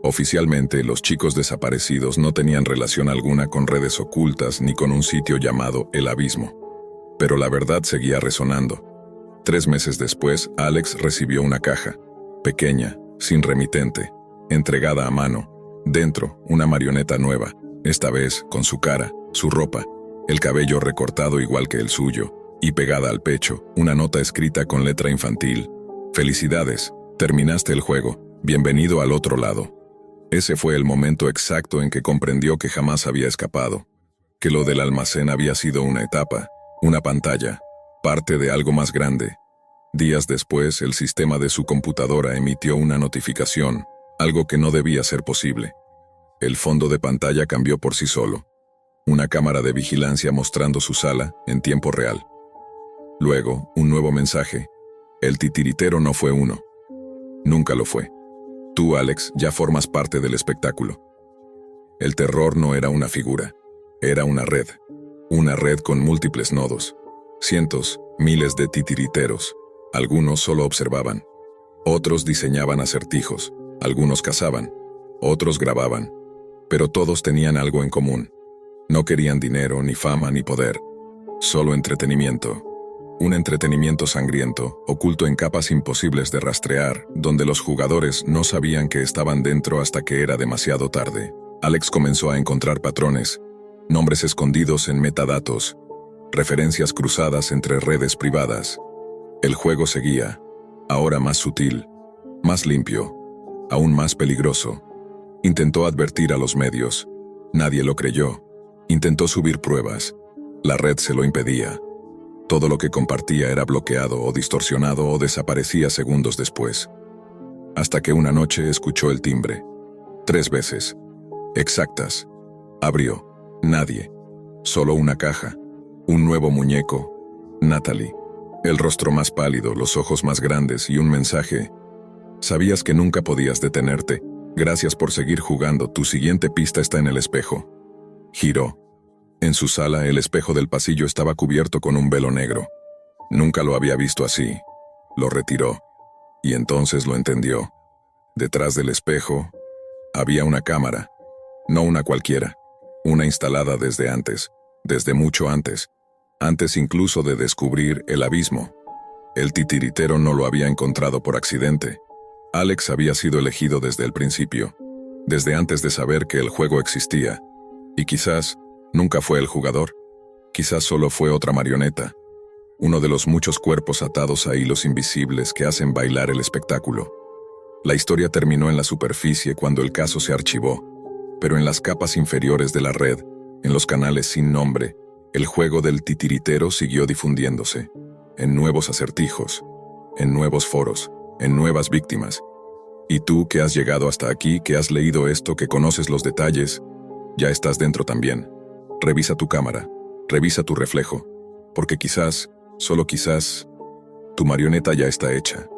S1: Oficialmente los chicos desaparecidos no tenían relación alguna con redes ocultas ni con un sitio llamado El Abismo. Pero la verdad seguía resonando. 3 meses después, Alex recibió una caja, pequeña, sin remitente, entregada a mano. Dentro, una marioneta nueva, esta vez con su cara, su ropa, el cabello recortado igual que el suyo, y pegada al pecho, una nota escrita con letra infantil. «Felicidades, terminaste el juego, bienvenido al otro lado». Ese fue el momento exacto en que comprendió que jamás había escapado, que lo del almacén había sido una etapa, una pantalla, parte de algo más grande. Días después, el sistema de su computadora emitió una notificación, algo que no debía ser posible. El fondo de pantalla cambió por sí solo. Una cámara de vigilancia mostrando su sala en tiempo real. Luego, un nuevo mensaje. El titiritero no fue uno. Nunca lo fue. Tú, Alex, ya formas parte del espectáculo. El terror no era una figura. Era una red. Una red con múltiples nodos. Cientos, miles de titiriteros. Algunos solo observaban. Otros diseñaban acertijos. Algunos cazaban. Otros grababan. Pero todos tenían algo en común. No querían dinero, ni fama, ni poder. Solo entretenimiento. Un entretenimiento sangriento, oculto en capas imposibles de rastrear, donde los jugadores no sabían que estaban dentro hasta que era demasiado tarde. Alex comenzó a encontrar patrones, nombres escondidos en metadatos, referencias cruzadas entre redes privadas. El juego seguía, ahora más sutil, más limpio, aún más peligroso. Intentó advertir a los medios. Nadie lo creyó. Intentó subir pruebas. La red se lo impedía. Todo lo que compartía era bloqueado o distorsionado o desaparecía segundos después. Hasta que una noche escuchó el timbre. 3 veces. Exactas. Abrió. Nadie. Solo una caja. Un nuevo muñeco. Natalie. El rostro más pálido, los ojos más grandes y un mensaje. Sabías que nunca podías detenerte. Gracias por seguir jugando. Tu siguiente pista está en el espejo. Giró. En su sala, el espejo del pasillo estaba cubierto con un velo negro. Nunca lo había visto así. Lo retiró. Y entonces lo entendió. Detrás del espejo, había una cámara. No una cualquiera. Una instalada desde antes. Desde mucho antes. Antes incluso de descubrir el abismo. El titiritero no lo había encontrado por accidente. Alex había sido elegido desde el principio. Desde antes de saber que el juego existía. Y quizás nunca fue el jugador. Quizás solo fue otra marioneta. Uno de los muchos cuerpos atados a hilos invisibles que hacen bailar el espectáculo. La historia terminó en la superficie cuando el caso se archivó, pero en las capas inferiores de la red, en los canales sin nombre, el juego del titiritero siguió difundiéndose, en nuevos acertijos, en nuevos foros, en nuevas víctimas. Y tú que has llegado hasta aquí, que has leído esto, que conoces los detalles, ya estás dentro también. Revisa tu cámara, revisa tu reflejo, porque quizás, solo quizás, tu marioneta ya está hecha.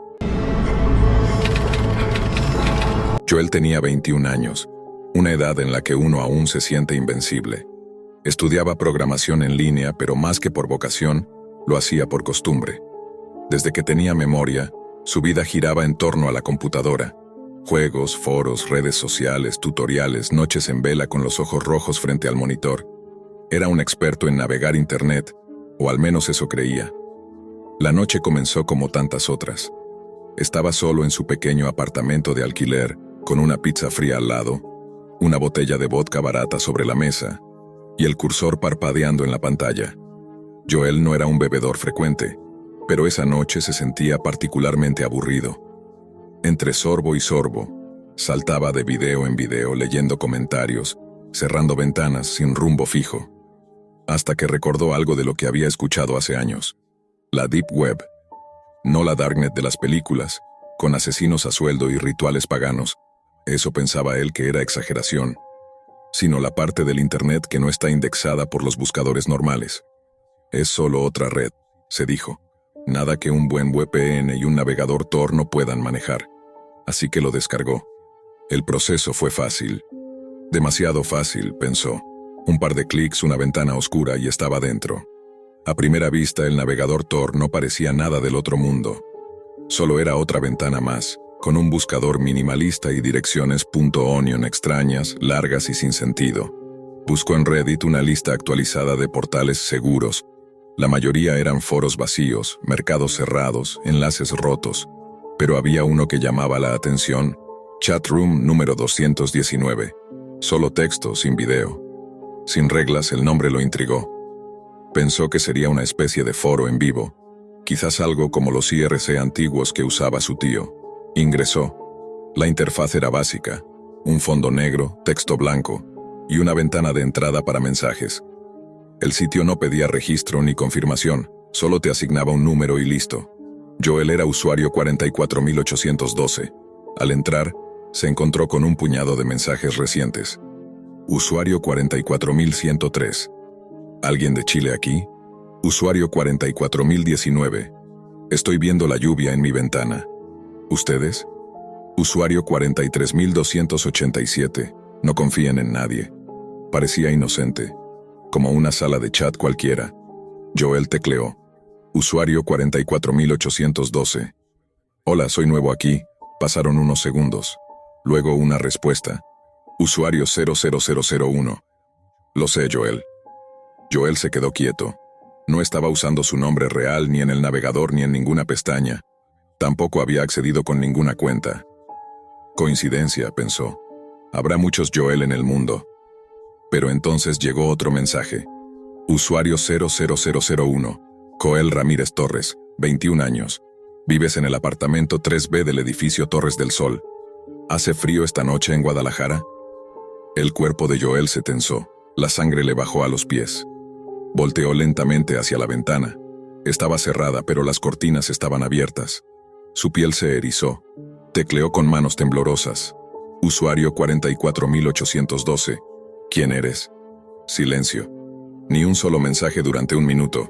S1: Joel tenía 21 años, una edad en la que uno aún se siente invencible. Estudiaba programación en línea, pero más que por vocación, lo hacía por costumbre. Desde que tenía memoria, su vida giraba en torno a la computadora. Juegos, foros, redes sociales, tutoriales, noches en vela con los ojos rojos frente al monitor. Era un experto en navegar internet, o al menos eso creía. La noche comenzó como tantas otras. Estaba solo en su pequeño apartamento de alquiler, con una pizza fría al lado, una botella de vodka barata sobre la mesa, y el cursor parpadeando en la pantalla. Joel no era un bebedor frecuente, pero esa noche se sentía particularmente aburrido. Entre sorbo y sorbo, saltaba de video en video leyendo comentarios, cerrando ventanas sin rumbo fijo. Hasta que recordó algo de lo que había escuchado hace años. La Deep Web. No la Darknet de las películas, con asesinos a sueldo y rituales paganos. Eso pensaba él que era exageración. Sino la parte del Internet que no está indexada por los buscadores normales. Es solo otra red, se dijo. Nada que un buen VPN y un navegador Tor no puedan manejar. Así que lo descargó. El proceso fue fácil. Demasiado fácil, pensó. Un par de clics, una ventana oscura y estaba dentro. A primera vista, el navegador Tor no parecía nada del otro mundo. Solo era otra ventana más, con un buscador minimalista y direcciones .onion extrañas, largas y sin sentido. Buscó en Reddit una lista actualizada de portales seguros. La mayoría eran foros vacíos, mercados cerrados, enlaces rotos. Pero había uno que llamaba la atención: Chatroom número 219. Solo texto, sin video. Sin reglas, el nombre lo intrigó. Pensó que sería una especie de foro en vivo, quizás algo como los IRC antiguos que usaba su tío. Ingresó. La interfaz era básica: un fondo negro, texto blanco y una ventana de entrada para mensajes. El sitio no pedía registro ni confirmación, solo te asignaba un número y listo. Joel era usuario 44812. Al entrar, se encontró con un puñado de mensajes recientes. Usuario 44103. ¿Alguien de Chile aquí? Usuario 44019. Estoy viendo la lluvia en mi ventana. ¿Ustedes? Usuario 43287. No confíen en nadie. Parecía inocente, como una sala de chat cualquiera. Joel tecleó. Usuario 44812. Hola, soy nuevo aquí. Pasaron unos segundos. Luego una respuesta. Usuario 00001. Lo sé, Joel. Joel se quedó quieto. No estaba usando su nombre real ni en el navegador ni en ninguna pestaña. Tampoco había accedido con ninguna cuenta. Coincidencia, pensó. Habrá muchos Joel en el mundo. Pero entonces llegó otro mensaje. Usuario 00001. Joel Ramírez Torres, 21 años. Vives en el apartamento 3B del edificio Torres del Sol. ¿Hace frío esta noche en Guadalajara? El cuerpo de Joel se tensó. La sangre le bajó a los pies. Volteó lentamente hacia la ventana. Estaba cerrada, pero las cortinas estaban abiertas. Su piel se erizó. Tecleó con manos temblorosas. Usuario 44812. ¿Quién eres? Silencio. Ni un solo mensaje durante un minuto.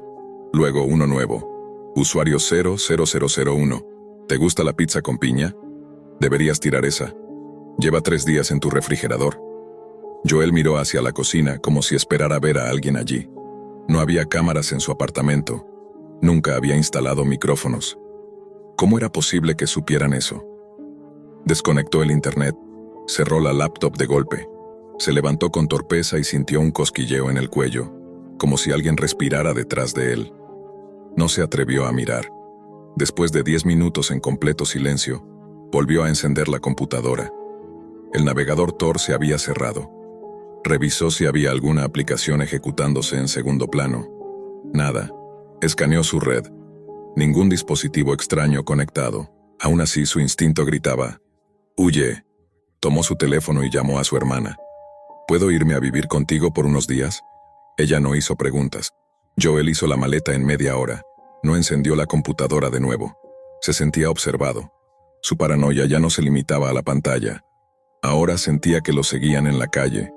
S1: Luego uno nuevo. Usuario 00001. ¿Te gusta la pizza con piña? Deberías tirar esa. Lleva 3 días en tu refrigerador. Joel miró hacia la cocina como si esperara ver a alguien allí. No había cámaras en su apartamento. Nunca había instalado micrófonos. ¿Cómo era posible que supieran eso? Desconectó el internet. Cerró la laptop de golpe. Se levantó con torpeza y sintió un cosquilleo en el cuello, como si alguien respirara detrás de él. No se atrevió a mirar. Después de 10 minutos en completo silencio, volvió a encender la computadora. El navegador Tor se había cerrado. Revisó si había alguna aplicación ejecutándose en segundo plano. Nada. Escaneó su red. Ningún dispositivo extraño conectado. Aún así su instinto gritaba: «Huye». Tomó su teléfono y llamó a su hermana. ¿Puedo irme a vivir contigo por unos días? Ella no hizo preguntas. Joel hizo la maleta en media hora. No encendió la computadora de nuevo. Se sentía observado. Su paranoia ya no se limitaba a la pantalla. Ahora sentía que lo seguían en la calle,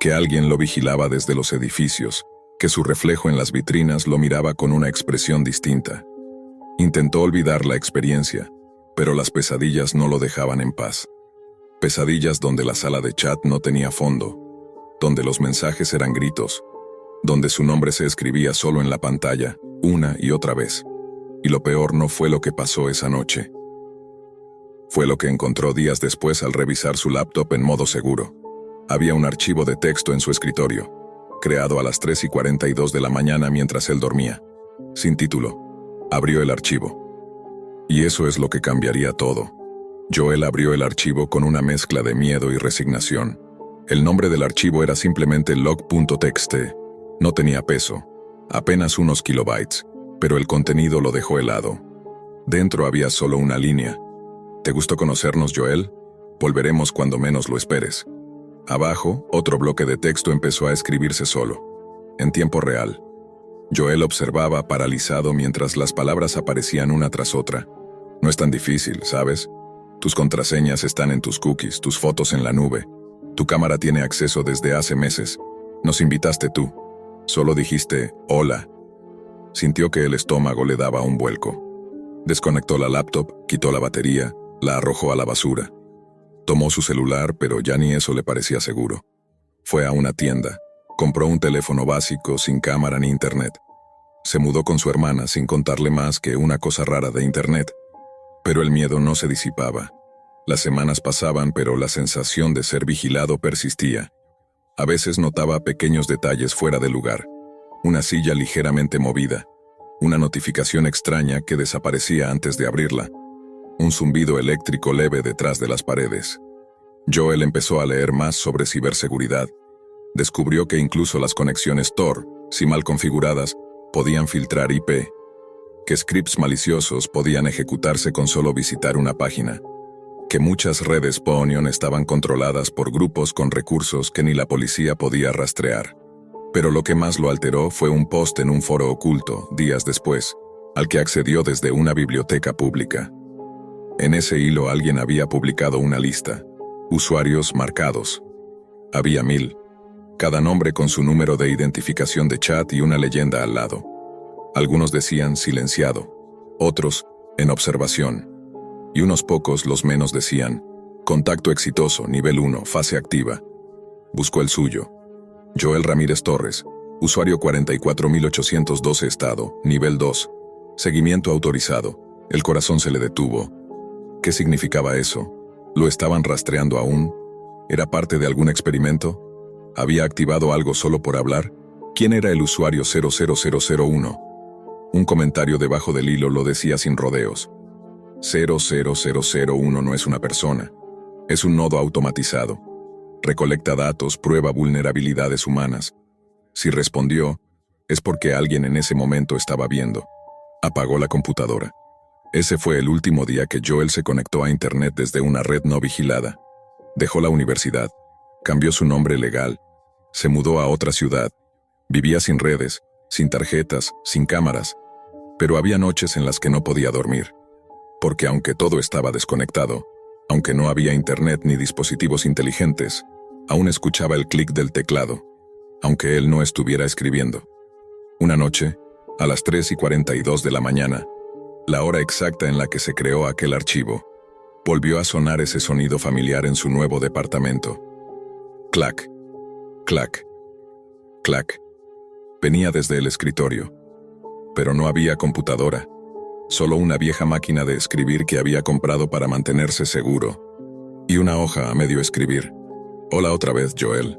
S1: que alguien lo vigilaba desde los edificios, que su reflejo en las vitrinas lo miraba con una expresión distinta. Intentó olvidar la experiencia, pero las pesadillas no lo dejaban en paz. Pesadillas donde la sala de chat no tenía fondo, donde los mensajes eran gritos, donde su nombre se escribía solo en la pantalla, una y otra vez. Y lo peor no fue lo que pasó esa noche. Fue lo que encontró días después al revisar su laptop en modo seguro. Había un archivo de texto en su escritorio, creado a las 3:42 de la mañana mientras él dormía. Sin título. Abrió el archivo. Y eso es lo que cambiaría todo. Joel abrió el archivo con una mezcla de miedo y resignación. El nombre del archivo era simplemente log.txt. No tenía peso, apenas unos kilobytes, pero el contenido lo dejó helado. Dentro había solo una línea. ¿Te gustó conocernos, Joel? Volveremos cuando menos lo esperes. Abajo, otro bloque de texto empezó a escribirse solo, en tiempo real. Joel observaba paralizado mientras las palabras aparecían una tras otra. No es tan difícil, ¿sabes? Tus contraseñas están en tus cookies, tus fotos en la nube. Tu cámara tiene acceso desde hace meses. Nos invitaste tú. Solo dijiste, hola. Sintió que el estómago le daba un vuelco. Desconectó la laptop, quitó la batería, la arrojó a la basura. Tomó su celular, pero ya ni eso le parecía seguro. Fue a una tienda. Compró un teléfono básico, sin cámara ni internet. Se mudó con su hermana sin contarle más que una cosa rara de internet. Pero el miedo no se disipaba. Las semanas pasaban, pero la sensación de ser vigilado persistía. A veces notaba pequeños detalles fuera de lugar. Una silla ligeramente movida. Una notificación extraña que desaparecía antes de abrirla. Un zumbido eléctrico leve detrás de las paredes. Joel empezó a leer más sobre ciberseguridad. Descubrió que incluso las conexiones Tor, si mal configuradas, podían filtrar IP. Que scripts maliciosos podían ejecutarse con solo visitar una página. Que muchas redes Ponion estaban controladas por grupos con recursos que ni la policía podía rastrear. Pero lo que más lo alteró fue un post en un foro oculto, días después, al que accedió desde una biblioteca pública. En ese hilo alguien había publicado una lista. Usuarios marcados. Había 1000. Cada nombre con su número de identificación de chat y una leyenda al lado. Algunos decían silenciado, otros en observación. Y unos pocos, los menos, decían contacto exitoso, nivel 1, fase activa. Buscó el suyo. Joel Ramírez Torres, usuario 44812, estado, nivel 2. Seguimiento autorizado. El corazón se le detuvo. ¿Qué significaba eso? ¿Lo estaban rastreando aún? ¿Era parte de algún experimento? ¿Había activado algo solo por hablar? ¿Quién era el usuario 00001? Un comentario debajo del hilo lo decía sin rodeos. 00001 no es una persona. Es un nodo automatizado. Recolecta datos, prueba vulnerabilidades humanas. Si respondió, es porque alguien en ese momento estaba viendo. Apagó la computadora. Ese fue el último día que Joel se conectó a Internet desde una red no vigilada. Dejó la universidad. Cambió su nombre legal. Se mudó a otra ciudad. Vivía sin redes, sin tarjetas, sin cámaras. Pero había noches en las que no podía dormir. Porque aunque todo estaba desconectado, aunque no había internet ni dispositivos inteligentes, aún escuchaba el clic del teclado, aunque él no estuviera escribiendo. Una noche, a las 3:42 de la mañana, la hora exacta en la que se creó aquel archivo, volvió a sonar ese sonido familiar en su nuevo departamento. Clac, clac, clac. Venía desde el escritorio. Pero no había computadora. Solo una vieja máquina de escribir que había comprado para mantenerse seguro. Y una hoja a medio escribir. Hola otra vez, Joel.